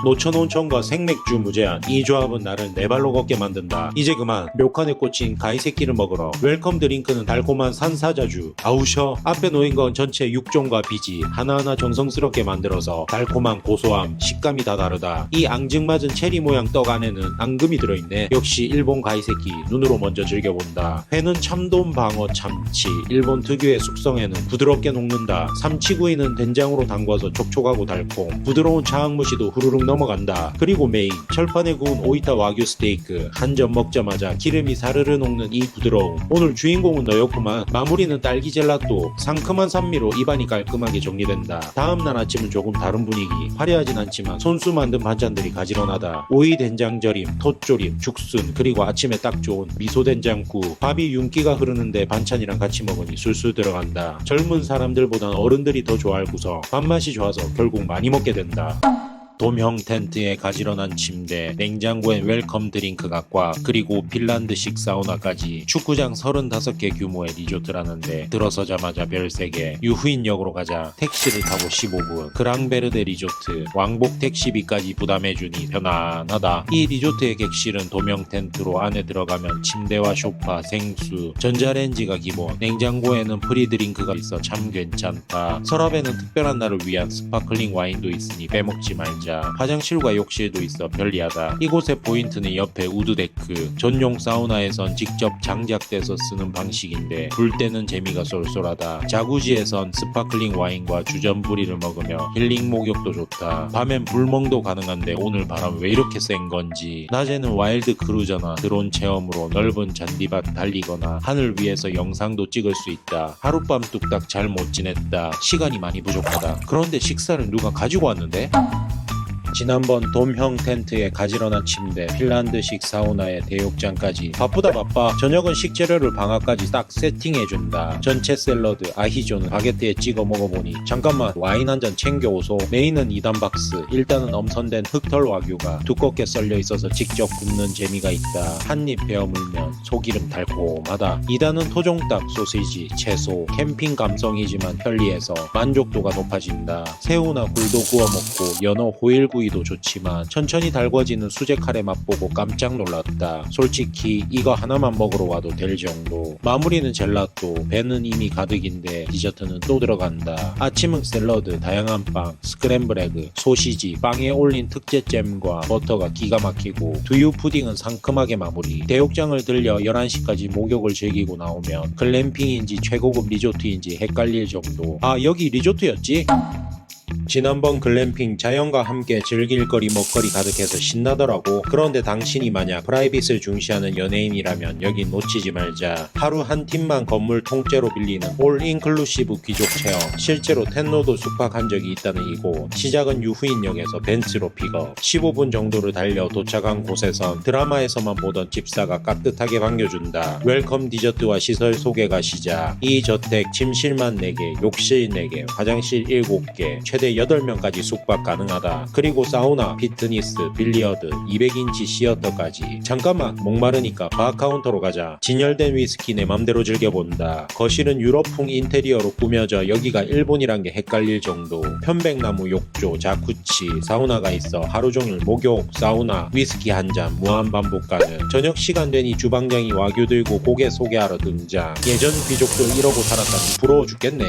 노천 온천과 생맥주 무제한. 이 조합은 나를 네 발로 걷게 만든다. 이제 그만. 료칸에 꽂힌 가이새끼를 먹으러. 웰컴 드링크는 달콤한 산사자주. 아우셔. 앞에 놓인 건 전체 육종과 비지 하나하나 정성스럽게 만들어서 달콤한 고소함, 식감이 다 다르다. 이 앙증맞은 체리 모양 떡 안에는 앙금이 들어있네. 역시 일본 가이새끼 눈으로 먼저 즐겨본다. 회는 참돔, 방어, 참치. 일본 특유의 숙성에는 부드럽게 녹는다. 삼치구이는 된장으로 담궈서 촉촉하고 달콤. 부드러운 차항무시도 후루룩 넘어간다. 그리고 메인, 철판에 구운 오이타 와규 스테이크. 한 점 먹자마자 기름이 사르르 녹는 이 부드러움. 오늘 주인공은 너였구만. 마무리는 딸기 젤라또. 상큼한 산미로 입안이 깔끔하게 정리된다. 다음날 아침은 조금 다른 분위기. 화려하진 않지만 손수 만든 반찬들이 가지런하다. 오이 된장절임, 톳조림, 죽순, 그리고 아침에 딱 좋은 미소된장국. 밥이 윤기가 흐르는데 반찬이랑 같이 먹으니 술술 들어간다. 젊은 사람들보단 어른들이 더 좋아할 구성. 밥맛이 좋아서 결국 많이 먹게 된다. 돔형 텐트에 가지런한 침대, 냉장고엔 웰컴 드링크가 꽉, 그리고 핀란드식 사우나까지. 축구장 35개 규모의 리조트라는데 들어서자마자 별 3개. 유후인역으로 가자. 택시를 타고 15분. 그랑베르데 리조트. 왕복 택시비까지 부담해주니 편안하다. 이 리조트의 객실은 돔형 텐트로 안에 들어가면 침대와 소파, 생수, 전자레인지가 기본. 냉장고에는 프리드링크가 있어 참 괜찮다. 서랍에는 특별한 날을 위한 스파클링 와인도 있으니 빼먹지 말자. 화장실과 욕실도 있어 편리하다. 이곳의 포인트는 옆에 우드데크. 전용 사우나에선 직접 장작대서 쓰는 방식인데 불 때는 재미가 쏠쏠하다. 자구지에선 스파클링 와인과 주전부리를 먹으며 힐링 목욕도 좋다. 밤엔 불멍도 가능한데 오늘 바람 왜 이렇게 센 건지. 낮에는 와일드 크루저나 드론 체험으로 넓은 잔디밭 달리거나 하늘 위에서 영상도 찍을 수 있다. 하룻밤 뚝딱 잘 못 지냈다. 시간이 많이 부족하다. 그런데 식사를 누가 가지고 왔는데? 지난번 돔형 텐트에 가지런한 침대, 핀란드식 사우나에 대욕장까지 바쁘다 바빠. 저녁은 식재료를 방앗까지 딱 세팅해준다. 전체 샐러드, 아히조는 바게트에 찍어 먹어보니 잠깐만 와인 한 잔 챙겨오소. 메인은 2단 박스. 일단은 엄선된 흑털 와규가 두껍게 썰려 있어서 직접 굽는 재미가 있다. 한입 베어 물면 소기름 달콤하다. 2단은 토종닭, 소시지, 채소, 캠핑 감성이지만 편리해서 만족도가 높아진다. 새우나 굴도 구워 먹고 연어, 호일구이도 좋지만 천천히 달궈지는 수제 카레 맛보고 깜짝 놀랐다. 솔직히 이거 하나만 먹으러 와도 될 정도. 마무리는 젤라또, 배는 이미 가득인데 디저트는 또 들어간다. 아침은 샐러드, 다양한 빵, 스크램블 에그, 소시지, 빵에 올린 특제 잼과 버터가 기가 막히고 두유 푸딩은 상큼하게 마무리. 대욕장을 들려 11시까지 목욕을 즐기고 나오면 글램핑인지 최고급 리조트인지 헷갈릴 정도. 아, 여기 리조트였지? 지난번 글램핑 자연과 함께 즐길 거리 먹거리 가득해서 신나더라고. 그런데 당신이 만약 프라이빗을 중시하는 연예인이라면 여긴 놓치지 말자. 하루 한 팀만 건물 통째로 빌리는 올 인클루시브 귀족 체험. 실제로 텐노도 숙박한 적이 있다는 이곳. 시작은 유후인역에서 벤츠로 픽업. 15분 정도를 달려 도착한 곳에선 드라마에서만 보던 집사가 깍듯하게 반겨준다. 웰컴 디저트와 시설 소개가 시작. 이 저택 침실만 4개, 욕실 4개, 화장실 7개, 최대 8명까지 숙박 가능하다. 그리고 사우나, 피트니스, 빌리어드, 200인치 시어터까지. 잠깐만, 목마르니까 바 카운터로 가자. 진열된 위스키 내 맘대로 즐겨본다. 거실은 유럽풍 인테리어로 꾸며져 여기가 일본이란 게 헷갈릴 정도. 편백나무 욕조, 자쿠치, 사우나가 있어 하루 종일 목욕, 사우나, 위스키 한 잔 무한 반복 가능. 저녁 시간 되니 주방장이 와규 들고 고개 소개하러 등장. 예전 귀족들 이러고 살았다니 부러워 죽겠네.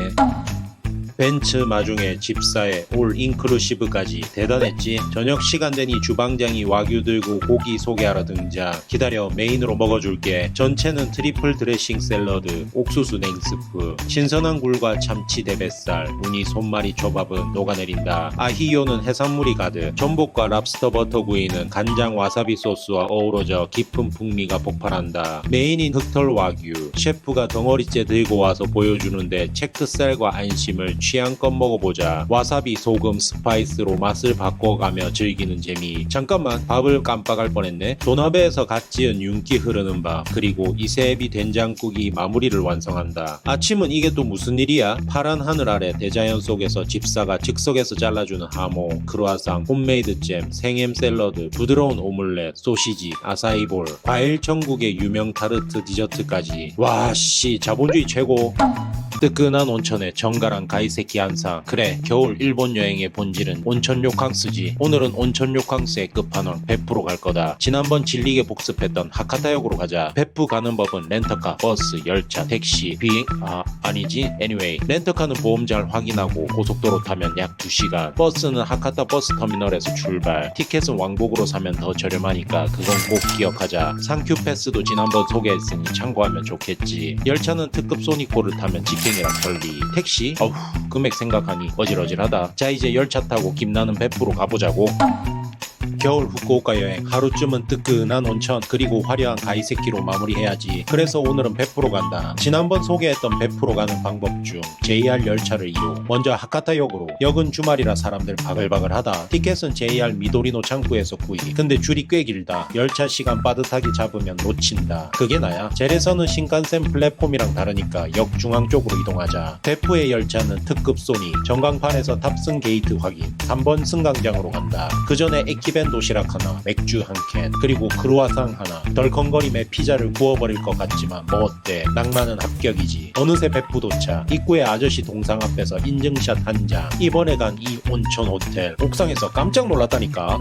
벤츠 마중에 집사에 올 인클루시브까지 대단했지. 저녁 시간 되니 주방장이 와규 들고 고기 소개하러 등장. 기다려, 메인으로 먹어줄게. 전체는 트리플 드레싱 샐러드, 옥수수 냉스프, 신선한 굴과 참치 대뱃살, 우니 손마리 초밥은 녹아내린다. 아히요는 해산물이 가득. 전복과 랍스터 버터 구이는 간장 와사비 소스와 어우러져 깊은 풍미가 폭발한다. 메인인 흑털 와규, 셰프가 덩어리째 들고 와서 보여주는데 체크살과 안심을 취향껏 먹어보자. 와사비, 소금, 스파이스로 맛을 바꿔가며 즐기는 재미. 잠깐만, 밥을 깜빡할 뻔했네. 도나베에서 갓 지은 윤기 흐르는 밥, 그리고 이세비 된장국이 마무리를 완성한다. 아침은 이게 또 무슨 일이야? 파란 하늘 아래 대자연 속에서 집사가 즉석에서 잘라주는 하모, 크루아상, 홈메이드 잼, 생햄 샐러드, 부드러운 오믈렛, 소시지, 아사이볼, 과일 천국의 유명 타르트 디저트까지. 와씨, 자본주의 최고. 뜨끈한 온천에 정갈한 가이세키 한상. 그래, 겨울 일본 여행의 본질은 온천 요캉스지. 오늘은 온천 요캉스의 끝판왕 베프로 갈 거다. 지난번 질리게 복습했던 하카타역으로 가자. 베프 가는 법은 렌터카, 버스, 열차, 택시, 비행... 아니지. anyway, 렌터카는 보험자를 확인하고 고속도로 타면 약 2시간. 버스는 하카타 버스 터미널에서 출발. 티켓은 왕복으로 사면 더 저렴하니까 그건 꼭 기억하자. 상큐 패스도 지난번 소개했으니 참고하면 좋겠지. 열차는 특급 소니코를 타면 직행이랑 편리. 택시? 어후, 금액 생각하니 어질어질하다. 자, 이제 열차 타고 김나는 베프로 가보자고. 겨울 후쿠오카 여행, 하루쯤은 뜨끈한 온천 그리고 화려한 가이세키로 마무리해야지. 그래서 오늘은 베프로 간다. 지난번 소개했던 베프로 가는 방법 중 JR 열차를 이용. 먼저 하카타역으로. 역은 주말이라 사람들 바글바글하다. 티켓은 JR 미도리노 창구에서 구입. 근데 줄이 꽤 길다. 열차 시간 빠듯하게 잡으면 놓친다. 그게 나야. 젤에서는 신칸센 플랫폼이랑 다르니까 역 중앙 쪽으로 이동하자. 베프의 열차는 특급 소니. 전광판에서 탑승 게이트 확인. 3번 승강장으로 간다. 그 전에 에키벤 도시락 하나, 맥주 한 캔, 그리고 크루아상 하나. 덜컹거림에 피자를 구워버릴 것 같지만 뭐 어때, 낭만은 합격이지. 어느새 베프 도착. 입구에 아저씨 동상 앞에서 인증샷 한 장. 이번에 간 이 온천 호텔 옥상에서 깜짝 놀랐다니까.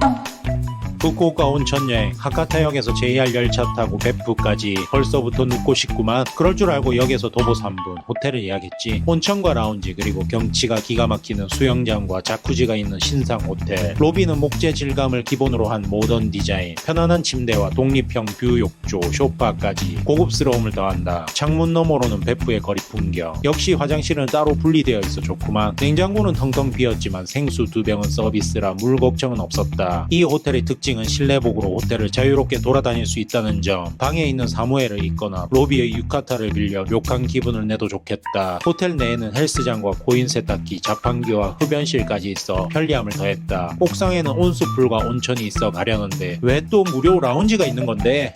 후쿠오카 온천여행, 하카타역에서 JR 열차 타고 베프까지. 벌써부터 눕고 싶구만. 그럴 줄 알고 역에서 도보 3분 호텔을 예약했지. 온천과 라운지 그리고 경치가 기가 막히는 수영장과 자쿠지가 있는 신상 호텔. 로비는 목재 질감을 기본으로 한 모던 디자인, 편안한 침대와 독립형 뷰 욕조, 소파까지 고급스러움을 더한다. 창문 너머로는 베프의 거리 풍경. 역시 화장실은 따로 분리되어 있어 좋구만. 냉장고는 텅텅 비었지만 생수 2병은 서비스라 물 걱정은 없었다. 이 호텔의 특징 특징은 실내복으로 호텔을 자유롭게 돌아다닐 수 있다는 점, 방에 있는 사무엘을 입거나 로비의 유카타를 빌려 료칸 기분을 내도 좋겠다. 호텔 내에는 헬스장과 코인 세탁기, 자판기와 흡연실까지 있어 편리함을 더했다. 옥상에는 온수풀과 온천이 있어 가려는데 왜 또 무료 라운지가 있는 건데?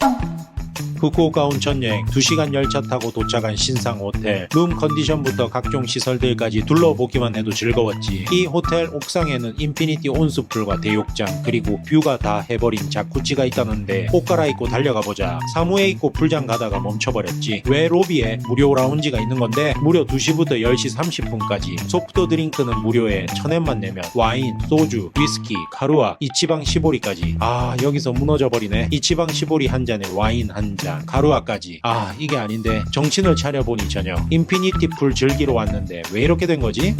후쿠오카 온천 여행 2시간 열차 타고 도착한 신상 호텔. 룸 컨디션부터 각종 시설들까지 둘러보기만 해도 즐거웠지. 이 호텔 옥상에는 인피니티 온수풀과 대욕장 그리고 뷰가 다 해버린 자쿠지가 있다는데 옷 갈아입고 달려가 보자. 사무에 있고 풀장 가다가 멈춰버렸지. 왜 로비에 무료 라운지가 있는 건데 무려 2시부터 10시 30분까지 소프트 드링크는 무료에 1000엔만 내면 와인, 소주, 위스키, 카루아, 이치방 시보리까지. 아 여기서 무너져버리네. 이치방 시보리 한 잔에 와인 한 잔, 가루아까지. 아 이게 아닌데 정신을 차려보니 저녁 인피니티 풀 즐기러 왔는데 왜 이렇게 된 거지?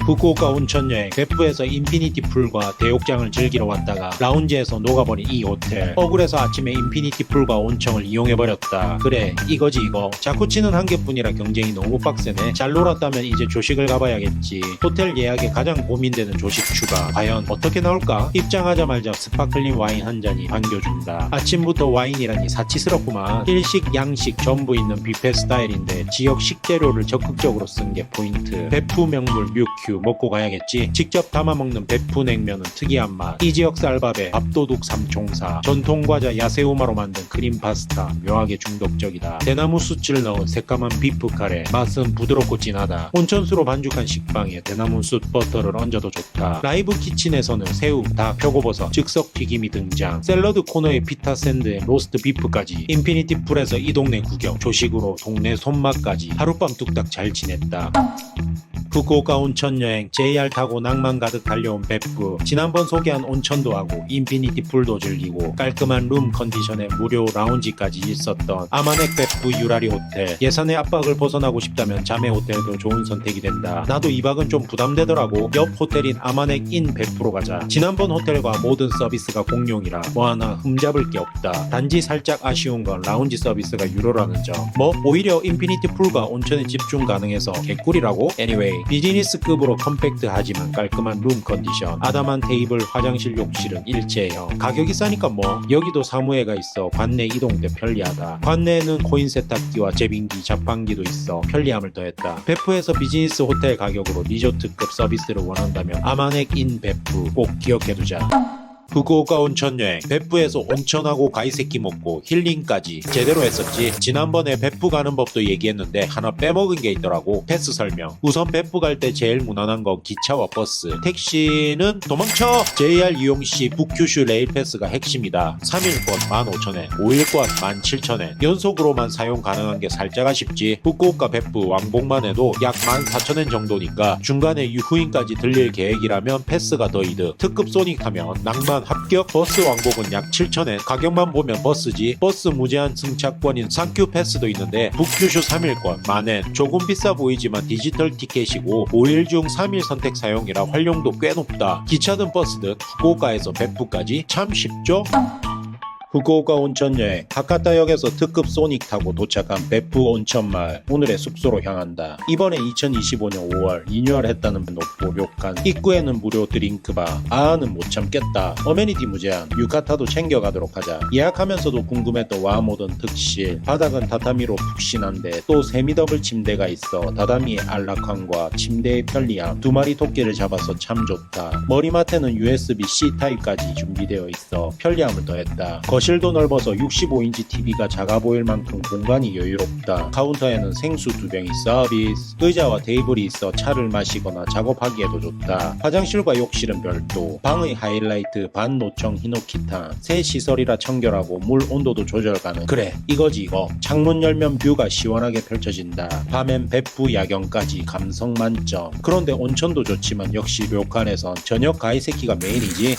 후쿠오카 온천여행 베프에서 인피니티 풀과 대욕장을 즐기러 왔다가 라운지에서 녹아버린 이 호텔. 억울해서 아침에 인피니티 풀과 온천을 이용해버렸다. 그래 이거지 이거. 자쿠치는 한 개뿐이라 경쟁이 너무 빡세네. 잘 놀았다면 이제 조식을 가봐야겠지. 호텔 예약에 가장 고민되는 조식 추가 과연 어떻게 나올까? 입장하자마자 스파클링 와인 한 잔이 반겨준다. 아침부터 와인이라니 사치스럽구만. 일식 양식 전부 있는 뷔페 스타일인데 지역 식재료를 적극적으로 쓴 게 포인트. 베프 명물 류큐 먹고 가야겠지. 직접 담아먹는 베프 냉면은 특이한 맛. 이 지역 쌀밥에 밥도둑 삼총사, 전통과자 야세우마로 만든 크림 파스타 묘하게 중독적이다. 대나무 숯을 넣은 새까만 비프 카레 맛은 부드럽고 진하다. 온천수로 반죽한 식빵에 대나무 숯 버터를 얹어도 좋다. 라이브 키친에서는 새우, 닭, 표고버섯, 즉석 튀김이 등장. 샐러드 코너에 피타 샌드에 로스트 비프까지. 인피니티 풀에서 이 동네 구경, 조식으로 동네 손맛까지. 하룻밤 뚝딱 잘 지냈다. 후쿠오카 온천 여행 JR 타고 낭만 가득 달려온 베프. 지난번 소개한 온천도 하고 인피니티 풀도 즐기고 깔끔한 룸 컨디션에 무료 라운지까지 있었던 아마넥 베프 유라리 호텔. 예산의 압박을 벗어나고 싶다면 자매 호텔도 좋은 선택이 된다. 나도 2박은 좀 부담되더라고. 옆 호텔인 아마넥 인 베프로 가자. 지난번 호텔과 모든 서비스가 공용이라 뭐 하나 흠잡을 게 없다. 단지 살짝 아쉬운 건 라운지 서비스가 유료라는 점. 뭐 오히려 인피니티 풀과 온천에 집중 가능해서 개꿀이라고? Anyway 비즈니스급으로 컴팩트하지만 깔끔한 룸 컨디션. 아담한 테이블, 화장실, 욕실은 일체형. 가격이 싸니까 뭐. 여기도 사무회가 있어 관내 이동 때 편리하다. 관내에는 코인 세탁기와 제빙기, 자판기도 있어 편리함을 더했다. 베프에서 비즈니스 호텔 가격으로 리조트급 서비스를 원한다면 아마넥 인 베프 꼭 기억해두자. 후쿠오카 온천여행 베프에서 온천하고 가이세키 먹고 힐링까지 제대로 했었지. 지난번에 베프 가는 법도 얘기했는데 하나 빼먹은 게 있더라고. 패스 설명. 우선 베프 갈 때 제일 무난한 건 기차와 버스. 택시는 도망쳐! JR 이용시 북큐슈 레일 패스가 핵심이다. 3일권 15,000엔, 5일권 17,000엔. 연속으로만 사용 가능한 게 살짝 아쉽지. 후쿠오카 베프 왕복만 해도 약 14,000엔 정도니까 중간에 유후인까지 들릴 계획이라면 패스가 더 이득. 특급 소닉 타면 낭만 합격. 버스 왕복은 약 7,000엔. 가격만 보면 버스지. 버스 무제한 승차권인 상큐 패스도 있는데 북큐슈 3일권 10,000엔. 조금 비싸 보이지만 디지털 티켓이고 5일 중 3일 선택 사용이라 활용도 꽤 높다. 기차든 버스든 후쿠오카에서 베프까지 참 쉽죠? 후쿠오카 온천여행 하카타역에서 특급 소닉 타고 도착한 베프 온천마을. 오늘의 숙소로 향한다. 이번에 2025년 5월 리뉴얼했다는 노포 료칸. 입구에는 무료 드링크바. 아는 못 참겠다. 어메니티 무제한. 유카타도 챙겨가도록 하자. 예약하면서도 궁금했던 와모던 특실. 바닥은 타타미로 푹신한데 또 세미더블 침대가 있어 다다미의 안락함과 침대의 편리함. 2마리 토끼를 잡아서 참 좋다. 머리맡에는 USB-C 타입까지 준비되어 있어 편리함을 더했다. 거실도 넓어서 65인치 TV가 작아 보일 만큼 공간이 여유롭다. 카운터에는 생수 2병이 서비스. 의자와 테이블이 있어 차를 마시거나 작업하기에도 좋다. 화장실과 욕실은 별도. 방의 하이라이트 반노청 히노키탄. 새 시설이라 청결하고 물 온도도 조절 가능. 그래 이거지 이거. 창문 열면 뷰가 시원하게 펼쳐진다. 밤엔 베프 야경까지 감성 만점. 그런데 온천도 좋지만 역시 료칸에선 저녁 가이세키가 메인이지.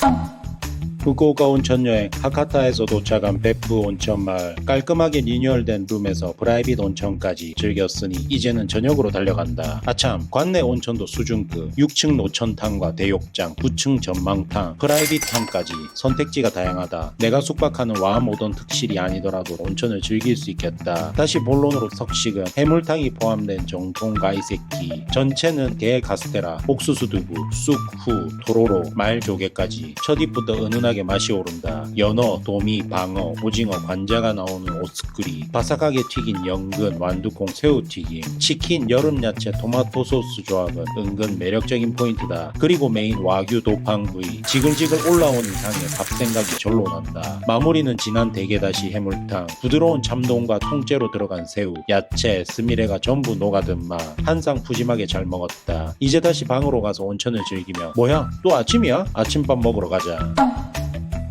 후쿠오카 온천여행 하카타에서 도착한 베프 온천마을. 깔끔하게 리뉴얼된 룸에서 프라이빗 온천까지 즐겼으니 이제는 저녁으로 달려간다. 아참 관내 온천도 수준급. 6층 노천탕과 대욕장, 9층 전망탕, 프라이빗 탕까지 선택지가 다양하다. 내가 숙박하는 와모던 특실이 아니더라도 온천을 즐길 수 있겠다. 다시 본론으로 석식은 해물탕이 포함된 정통 가이세키. 전체는 게 카스테라, 옥수수 두부, 쑥, 후, 도로로, 말조개까지. 첫 입부터 은은한 시원하게 맛이 오른다. 연어, 도미, 방어, 오징어, 관자가 나오는 오스쿠리, 바삭하게 튀긴 연근, 완두콩, 새우튀김, 치킨, 여름야채, 토마토 소스 조합은 은근 매력적인 포인트다. 그리고 메인 와규 도팡구이, 지글지글 올라오는 향에 밥 생각이 절로 난다. 마무리는 진한 대게다시 해물탕, 부드러운 참돔과 통째로 들어간 새우, 야채, 스미레가 전부 녹아든 맛. 한 상 푸짐하게 잘 먹었다. 이제 다시 방으로 가서 온천을 즐기며 뭐야? 또 아침이야? 아침밥 먹으러 가자.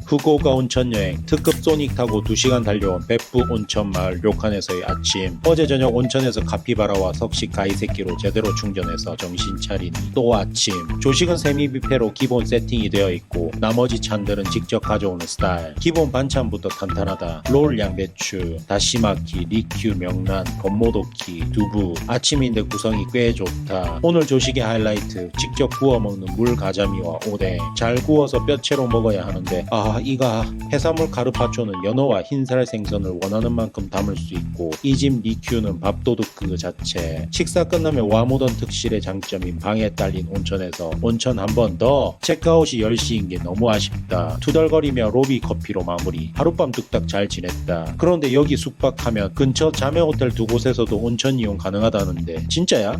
후쿠오카 온천여행 특급 소닉 타고 2시간 달려온 베푸 온천마을 료칸에서의 아침. 어제 저녁 온천에서 카피바라와 석식 가이세키로 제대로 충전해서 정신 차리니 또 아침. 조식은 세미뷔페로 기본 세팅이 되어 있고 나머지 찬들은 직접 가져오는 스타일. 기본 반찬부터 탄탄하다. 롤 양배추, 다시마키, 리큐 명란, 건모도키, 두부. 아침인데 구성이 꽤 좋다. 오늘 조식의 하이라이트 직접 구워 먹는 물 가자미와 오뎅. 잘 구워서 뼈채로 먹어야 하는데 이가 해산물 카르파초는 연어와 흰살 생선을 원하는 만큼 담을 수 있고 이 집 리큐는 밥도둑 그 자체. 식사 끝나면 와모던 특실의 장점인 방에 딸린 온천에서 온천 한 번 더. 체크아웃이 10시인 게 너무 아쉽다. 투덜거리며 로비 커피로 마무리. 하룻밤 뚝딱 잘 지냈다. 그런데 여기 숙박하면 근처 자매 호텔 두 곳에서도 온천 이용 가능하다는데 진짜야?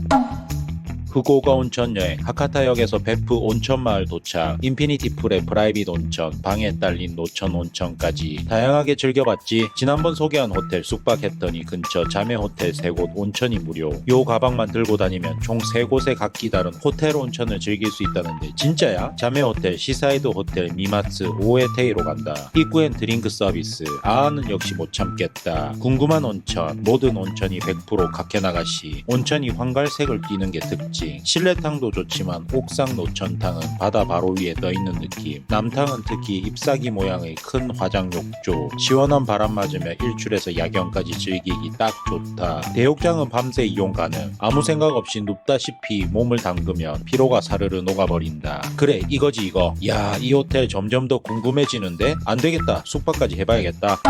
후쿠오카 온천여행 하카타역에서 베푸 온천마을 도착. 인피니티 풀의 프라이빗 온천, 방에 딸린 노천 온천까지 다양하게 즐겨봤지. 지난번 소개한 호텔 숙박했더니 근처 자매 호텔 3곳 온천이 무료. 요 가방만 들고 다니면 총 3곳에 각기 다른 호텔 온천을 즐길 수 있다는데 진짜야? 자매 호텔, 시사이드 호텔, 미마츠, 오에테이로 간다. 입구엔 드링크 서비스. 아는 역시 못 참겠다. 궁금한 온천, 모든 온천이 100% 가케나가시. 온천이 황갈색을 띠는 게 특징. 실내탕도 좋지만 옥상 노천탕은 바다 바로 위에 떠있는 느낌. 남탕은 특히 잎사귀 모양의 큰 화장 욕조. 시원한 바람 맞으며 일출에서 야경까지 즐기기 딱 좋다. 대욕장은 밤새 이용 가능. 아무 생각 없이 눕다시피 몸을 담그면 피로가 사르르 녹아버린다. 그래 이거지 이거. 야, 이 호텔 점점 더 궁금해지는데? 안되겠다, 숙박까지 해봐야겠다.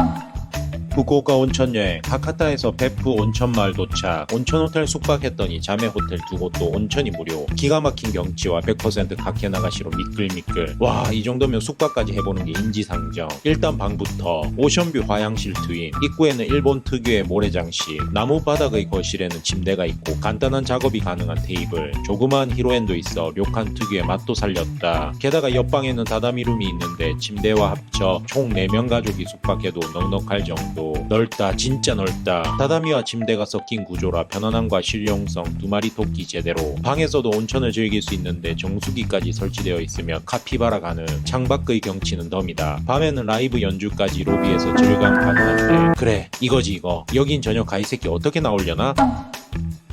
후쿠오카 온천여행 하카타에서 베푸 온천마을 도착. 온천호텔 숙박했더니 자매호텔 2곳도 온천이 무료. 기가 막힌 경치와 100% 가케나가시로 미끌미끌. 와, 이 정도면 숙박까지 해보는 게 인지상정. 일단 방부터 오션뷰 화양실 트윈. 입구에는 일본 특유의 모래장식, 나무 바닥의 거실에는 침대가 있고 간단한 작업이 가능한 테이블, 조그마한 히로엔도 있어 료칸 특유의 맛도 살렸다. 게다가 옆방에는 다다미룸이 있는데 침대와 합쳐 총 4명 가족이 숙박해도 넉넉할 정도. 넓다, 진짜 넓다. 다다미와 침대가 섞인 구조라 편안함과 실용성 2마리 토끼 제대로. 방에서도 온천을 즐길 수 있는데 정수기까지 설치되어 있으며 카피바라 가능. 창밖의 경치는 덤이다. 밤에는 라이브 연주까지 로비에서 즐감 가능한데 그래 이거지 이거. 여긴 저녁 가이새끼 어떻게 나오려나?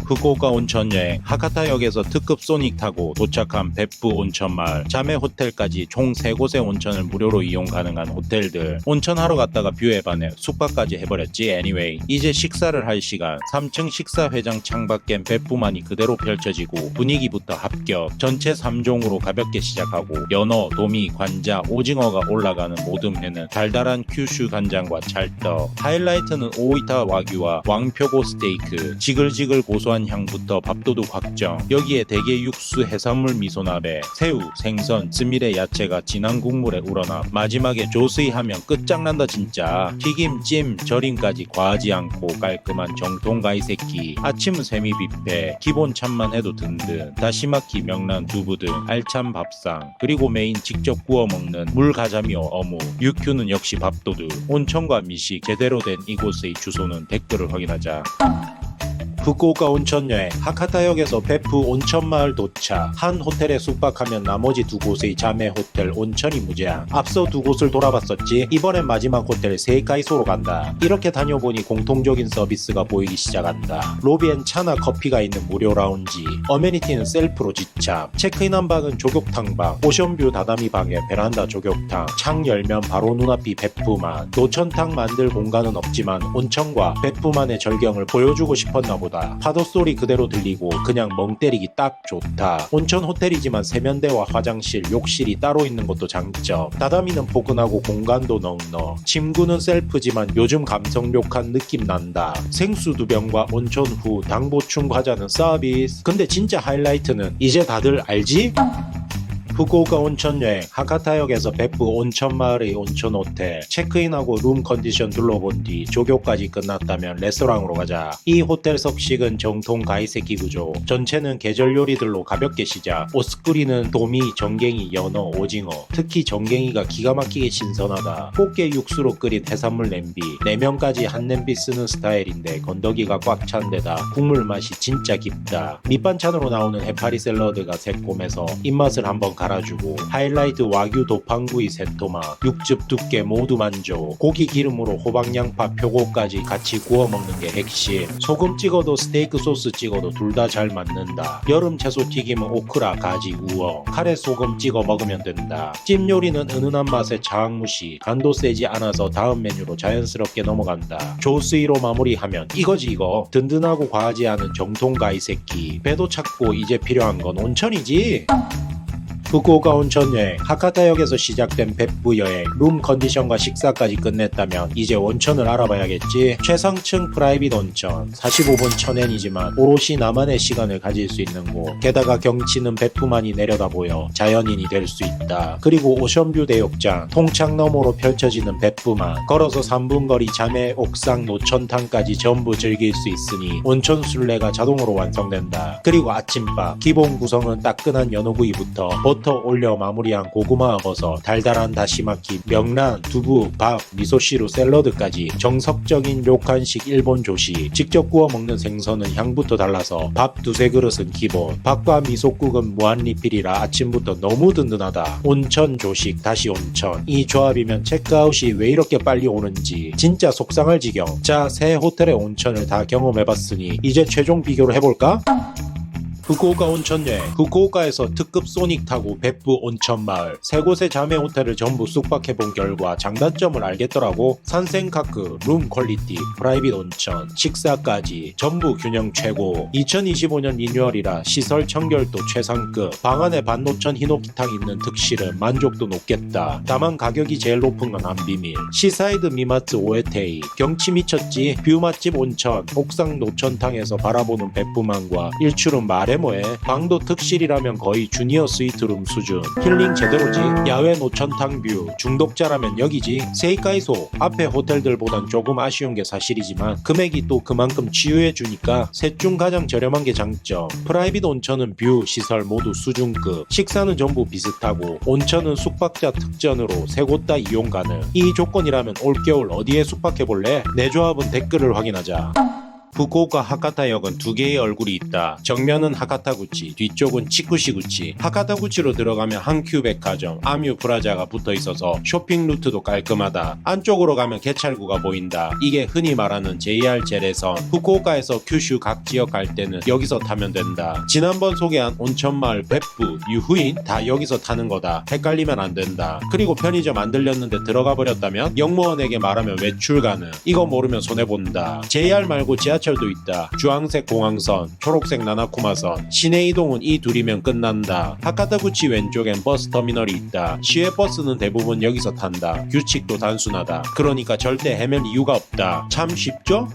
후쿠오카 온천여행 하카타역에서 특급 소닉 타고 도착한 베푸 온천마을 자매 호텔까지 총 3곳의 온천을 무료로 이용 가능한 호텔들. 온천하러 갔다가 뷰에 반해 숙박까지 해버렸지. anyway 이제 식사를 할 시간. 3층 식사회장 창밖엔 베푸만이 그대로 펼쳐지고 분위기부터 합격. 전체 3종으로 가볍게 시작하고 연어, 도미, 관자, 오징어가 올라가는 모든 회는 달달한 큐슈 간장과 찰떡. 하이라이트는 오이타 와규와 왕표고 스테이크. 지글지글 고소한 향부터 밥도둑 확정. 여기에 대게 육수, 해산물 미소나베, 새우, 생선, 스미레 야채가 진한 국물에 우러나 마지막에 조스이하면 끝장난다 진짜. 튀김, 찜, 절임까지 과하지 않고 깔끔한 정통 가이세키. 아침은 세미뷔페, 기본 참만 해도 든든. 다시마키, 명란, 두부 등 알찬 밥상. 그리고 메인 직접 구워 먹는 물 가자미와 어묵. 유큐는 역시 밥도둑. 온천과 미식 제대로 된 이곳의 주소는 댓글을 확인하자. 후쿠오카 온천여행 하카타역에서 베푸 온천마을 도착. 한 호텔에 숙박하면 나머지 2곳의 자매 호텔 온천이 무제한. 앞서 2곳을 돌아봤었지. 이번엔 마지막 호텔 세이카이소로 간다. 이렇게 다녀보니 공통적인 서비스가 보이기 시작한다. 로비엔 차나 커피가 있는 무료 라운지, 어메니티는 셀프로 지참, 체크인한 방은 조격탕방, 오션뷰 다다미 방에 베란다 조격탕, 창 열면 바로 눈앞이 베푸만. 노천탕 만들 공간은 없지만 온천과 베푸만의 절경을 보여주고 싶었나 보다. 파도 소리 그대로 들리고 그냥 멍 때리기 딱 좋다. 온천 호텔이지만 세면대와 화장실, 욕실이 따로 있는 것도 장점. 다다미는 포근하고 공간도 넉넉. 침구는 셀프지만 요즘 감성 료칸 느낌 난다. 생수 2병과 온천 후 당 보충 과자는 서비스. 근데 진짜 하이라이트는 이제 다들 알지? 후쿠오카 온천여행 하카타역에서 베프 온천마을의 온천호텔 체크인하고 룸 컨디션 둘러본 뒤 조교까지 끝났다면 레스토랑으로 가자. 이 호텔 석식은 정통 가이세키 구조. 전체는 계절 요리들로 가볍게 시작. 오스쿠리는 도미, 정갱이, 연어, 오징어. 특히 정갱이가 기가 막히게 신선하다. 꽃게 육수로 끓인 해산물 냄비. 4명까지 한 냄비 쓰는 스타일인데 건더기가 꽉 찬 데다 국물 맛이 진짜 깊다. 밑반찬으로 나오는 해파리 샐러드가 새콤해서 입맛을 한번 갈아주고 하이라이트 와규 도팡구이 세토마, 육즙 두께 모두 만족. 고기 기름으로 호박양파 표고까지 같이 구워 먹는 게 핵심. 소금 찍어도 스테이크 소스 찍어도 둘 다 잘 맞는다. 여름 채소 튀김은 오크라, 가지, 우엉, 카레 소금 찍어 먹으면 된다. 찜 요리는 은은한 맛의 자학무시, 간도 세지 않아서 다음 메뉴로 자연스럽게 넘어간다. 조스이로 마무리하면 이거지 이거. 든든하고 과하지 않은 정통 가이세키. 배도 찾고 이제 필요한 건 온천이지. 후쿠오카 온천여행 하카타역에서 시작된 베프 여행 룸 컨디션과 식사까지 끝냈다면 이제 원천을 알아봐야겠지. 최상층 프라이빗 온천 45분 1000엔이지만 오롯이 나만의 시간을 가질 수 있는 곳. 게다가 경치는 베프만이 내려다 보여 자연인이 될 수 있다. 그리고 오션뷰 대욕장 통창 너머로 펼쳐지는 베프만 걸어서 3분 거리 자매 옥상 노천탕까지 전부 즐길 수 있으니 온천 순례가 자동으로 완성된다. 그리고 아침밥 기본 구성은 따끈한 연어구이부터 버터 올려 마무리한 고구마 버섯, 달달한 다시마키, 명란, 두부, 밥, 미소시루 샐러드까지 정석적인 료칸식 일본 조식. 직접 구워 먹는 생선은 향부터 달라서 밥 두세 그릇은 기본. 밥과 미소국은 무한리필이라 아침부터 너무 든든하다. 온천 조식 다시 온천. 이 조합이면 체크아웃이 왜 이렇게 빨리 오는지 진짜 속상할 지경. 자, 새 호텔의 온천을 다 경험해봤으니 이제 최종 비교를 해볼까? 후쿠오카 온천여행 후쿠오카에서 특급 소닉 타고 베프 온천마을 세 곳의 자매 호텔을 전부 숙박해본 결과 장단점을 알겠더라고. 산센카크, 룸 퀄리티, 프라이빗 온천, 식사까지 전부 균형 최고. 2025년 리뉴얼이라 시설 청결도 최상급. 방 안에 반노천 히노키탕 있는 득실은 만족도 높겠다. 다만 가격이 제일 높은 건 안 비밀. 시사이드 미마츠 오에테이 경치 미쳤지. 뷰 맛집 온천 옥상 노천탕에서 바라보는 베프만과 일출은 말해 뭐해. 방도 특실이라면 거의 주니어 스위트룸 수준. 힐링 제대로지. 야외 노천탕 뷰 중독자라면 여기지. 세이카이소 앞에 호텔들보단 조금 아쉬운 게 사실이지만 금액이 또 그만큼 치유해주니까 셋 중 가장 저렴한 게 장점. 프라이빗 온천은 뷰 시설 모두 수준급. 식사는 전부 비슷하고 온천은 숙박자 특전으로 세 곳 다 이용 가능. 이 조건이라면 올겨울 어디에 숙박해볼래? 내 조합은 댓글을 확인하자. 후쿠오카 하카타역은 두 개의 얼굴이 있다. 정면은 하카타구치, 뒤쪽은 치쿠시구치. 하카타구치로 들어가면 한큐 백화점, 아뮤 프라자가 붙어 있어서 쇼핑 루트도 깔끔하다. 안쪽으로 가면 개찰구가 보인다. 이게 흔히 말하는 JR 제레선. 후쿠오카에서 큐슈 각 지역 갈 때는 여기서 타면 된다. 지난번 소개한 온천마을 베프, 유후인 다 여기서 타는 거다. 헷갈리면 안 된다. 그리고 편의점 안 들렸는데 들어가 버렸다면 영무원에게 말하면 외출 가능. 이거 모르면 손해본다. JR 말고 지하철도 있다. 주황색 공항선, 초록색 나나쿠마선. 시내 이동은 이 둘이면 끝난다. 하카타구치 왼쪽엔 버스 터미널이 있다. 시외 버스는 대부분 여기서 탄다. 규칙도 단순하다. 그러니까 절대 헤맬 이유가 없다. 참 쉽죠?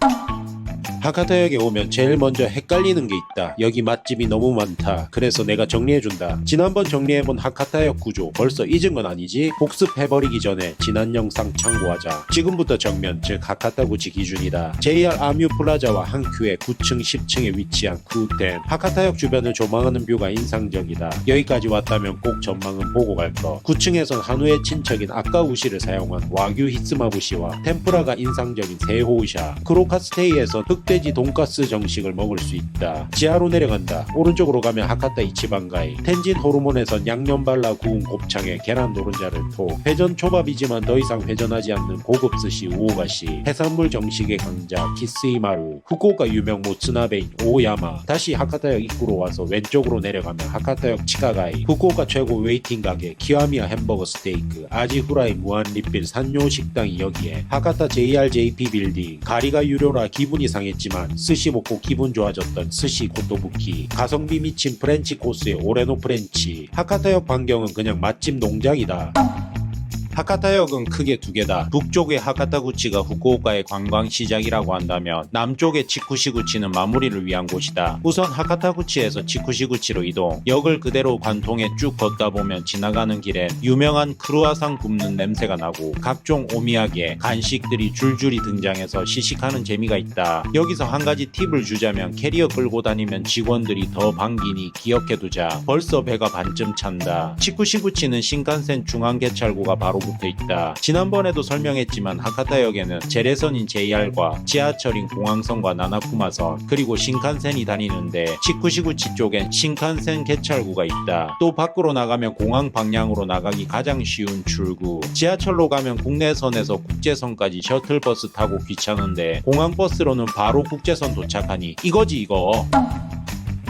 하카타역에 오면 제일 먼저 헷갈리는 게 있다. 여기 맛집이 너무 많다. 그래서 내가 정리해준다. 지난번 정리해본 하카타역 구조 벌써 잊은 건 아니지? 복습해버리기 전에 지난 영상 참고하자. 지금부터 정면 즉 하카타구치 기준이다. JR 아뮤 플라자와 한큐의 9층 10층에 위치한 쿠텐. 하카타역 주변을 조망하는 뷰가 인상적이다. 여기까지 왔다면 꼭 전망은 보고 갈 거. 9층에선 한우의 친척인 아까우시를 사용한 와규 히츠마부시와 템프라가 인상적인 세호우샤. 크로카스테이에선 흑돼지 돈가스 정식을 먹을 수 있다. 지하로 내려간다. 오른쪽으로 가면 하카타 이치반가이. 텐진 호르몬에선 양념 발라 구운 곱창에 계란 노른자를 톡. 회전 초밥이지만 더 이상 회전하지 않는 고급 스시 우오가시. 해산물 정식의 강자 키스이마루. 후쿠오카 유명 모츠나베인 오야마. 다시 하카타역 입구로 와서 왼쪽으로 내려가면 하카타역 치카가이. 후쿠오카 최고 웨이팅 가게 키와미야 햄버거 스테이크. 아지 후라이 무한 리필 산요 식당이 여기에. 하카타 JRJP 빌딩. 가리가 유료라 기분이 상했지만 스시 먹고 기분 좋아졌던 스시 고토부키. 가성비 미친 프렌치 코스의 오레노 프렌치. 하카타역 반경은 그냥 맛집 농장이다. 하카타역은 크게 두 개다. 북쪽의 하카타구치가 후쿠오카의 관광시작이라고 한다면 남쪽의 치쿠시구치는 마무리를 위한 곳이다. 우선 하카타구치에서 치쿠시구치로 이동. 역을 그대로 관통해 쭉 걷다 보면 지나가는 길엔 유명한 크루아상 굽는 냄새가 나고 각종 오미야게, 간식들이 줄줄이 등장해서 시식하는 재미가 있다. 여기서 한 가지 팁을 주자면 캐리어 끌고 다니면 직원들이 더 반기니 기억해두자. 벌써 배가 반쯤 찬다. 치쿠시구치는 신칸센 중앙개찰구가 바로 붙어있다. 지난번에도 설명했지만 하카타역에는 재래선인 JR과 지하철인 공항선과 나나쿠마선 그리고 신칸센이 다니는데 치쿠시구치 쪽엔 신칸센 개찰구가 있다. 또 밖으로 나가면 공항 방향으로 나가기 가장 쉬운 출구. 지하철로 가면 국내선에서 국제선까지 셔틀버스 타고 귀찮은데 공항버스로는 바로 국제선 도착하니 이거지 이거.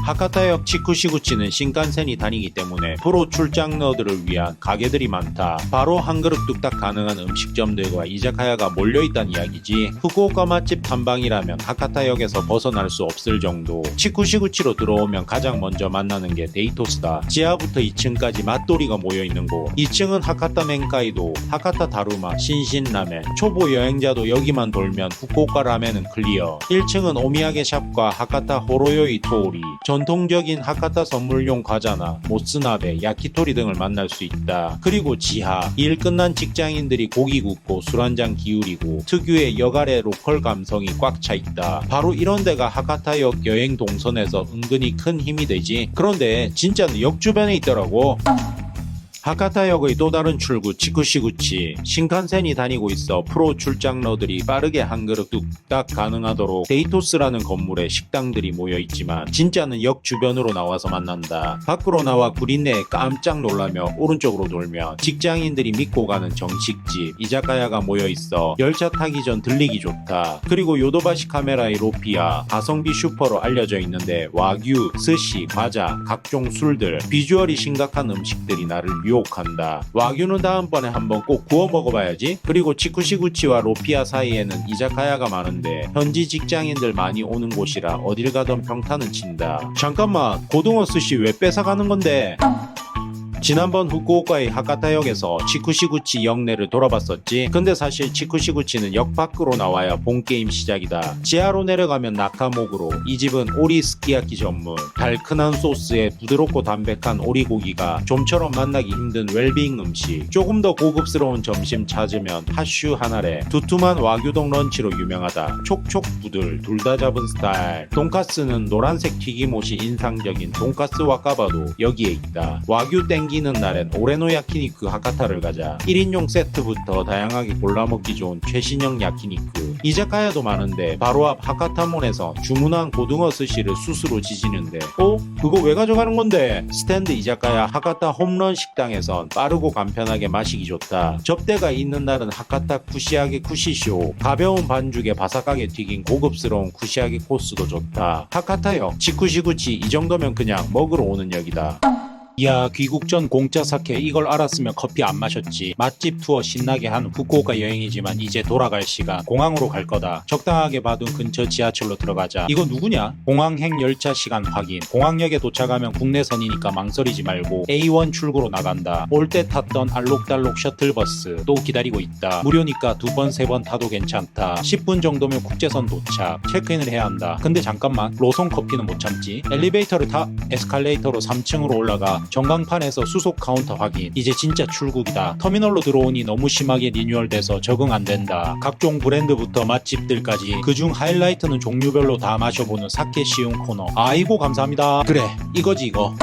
하카타역 치쿠시구치는 신칸센이 다니기 때문에 프로 출장러들을 위한 가게들이 많다. 바로 한 그릇 뚝딱 가능한 음식점들과 이자카야가 몰려있다는 이야기지. 후쿠오카 맛집 탐방이라면 하카타역에서 벗어날 수 없을 정도. 치쿠시구치로 들어오면 가장 먼저 만나는 게 데이토스다. 지하부터 2층까지 맛돌이가 모여있는 곳. 2층은 하카타 멘카이도, 하카타 다루마, 신신라멘. 초보 여행자도 여기만 돌면 후쿠오카 라멘은 클리어. 1층은 오미야게 샵과 하카타 호로요이 토우리. 전통적인 하카타 선물용 과자나 모츠나베, 야키토리 등을 만날 수 있다. 그리고 지하, 일 끝난 직장인들이 고기 굽고 술 한잔 기울이고 특유의 여갈의 로컬 감성이 꽉 차 있다. 바로 이런 데가 하카타역 여행 동선에서 은근히 큰 힘이 되지. 그런데 진짜는 역 주변에 있더라고. 하카타역의 또 다른 출구 치쿠시구치. 신칸센이 다니고 있어 프로 출장러들이 빠르게 한 그릇 뚝딱 가능하도록 데이토스라는 건물에 식당들이 모여있지만 진짜는 역 주변으로 나와서 만난다. 밖으로 나와 구린내에 깜짝 놀라며 오른쪽으로 돌면 직장인들이 믿고 가는 정식집 이자카야가 모여있어 열차 타기 전 들리기 좋다. 그리고 요도바시 카메라의 로피아, 가성비 슈퍼로 알려져 있는데 와규, 스시, 과자, 각종 술들, 비주얼이 심각한 음식들이 나를 유혹한다. 와규는 다음번에 한번 꼭 구워 먹어봐야지. 그리고 치쿠시구치와 로피아 사이에는 이자카야가 많은데 현지 직장인들 많이 오는 곳이라 어딜 가던 평타는 친다. 잠깐만, 고등어 스시 왜 뺏어가는 건데? 지난번 후쿠오카의 하카타역에서 치쿠시구치 역내를 돌아봤었지. 근데 사실 치쿠시구치는 역 밖으로 나와야 본게임 시작이다. 지하로 내려가면 나카모구로. 이 집은 오리 스키야키 전문. 달큰한 소스에 부드럽고 담백한 오리고기가 좀처럼 만나기 힘든 웰빙 음식. 조금 더 고급스러운 점심 찾으면 핫슈 하나래. 두툼한 와규동 런치로 유명하다. 촉촉 부들 둘 다 잡은 스타일. 돈가스는 노란색 튀김옷이 인상적인 돈가스 와카바도 여기에 있다. 와규 땡기는 날엔 오레노 야키니쿠 하카타를 가자. 1인용 세트부터 다양하게 골라먹기 좋은 최신형 야키니쿠. 이자카야도 많은데 바로 앞 하카타몬에서 주문한 고등어 스시를 숯으로 지지는데 그거 왜 가져가는 건데? 스탠드 이자카야 하카타 홈런 식당에선 빠르고 간편하게 마시기 좋다. 접대가 있는 날은 하카타 쿠시야게 쿠시쇼. 가벼운 반죽에 바삭하게 튀긴 고급스러운 쿠시야게 코스도 좋다. 하카타역 치쿠시구치 이 정도면 그냥 먹으러 오는 역이다. 이야, 귀국전 공짜 사케 이걸 알았으면 커피 안 마셨지. 맛집 투어 신나게 한 후쿠오카 여행이지만 이제 돌아갈 시간. 공항으로 갈 거다. 적당하게 받은 근처 지하철로 들어가자. 이거 누구냐? 공항행 열차 시간 확인. 공항역에 도착하면 국내선이니까 망설이지 말고 A1 출구로 나간다. 올 때 탔던 알록달록 셔틀버스 또 기다리고 있다. 무료니까 2번 3번 타도 괜찮다. 10분 정도면 국제선 도착. 체크인을 해야 한다. 근데 잠깐만, 로송 커피는 못 참지. 엘리베이터를 타. 에스컬레이터로 3층으로 올라가. 전광판에서 수속 카운터 확인. 이제 진짜 출국이다. 터미널로 들어오니 너무 심하게 리뉴얼돼서 적응 안 된다. 각종 브랜드부터 맛집들까지 그중 하이라이트는 종류별로 다 마셔보는 사케 쉬운 코너. 아이고 감사합니다. 그래 이거지 이거.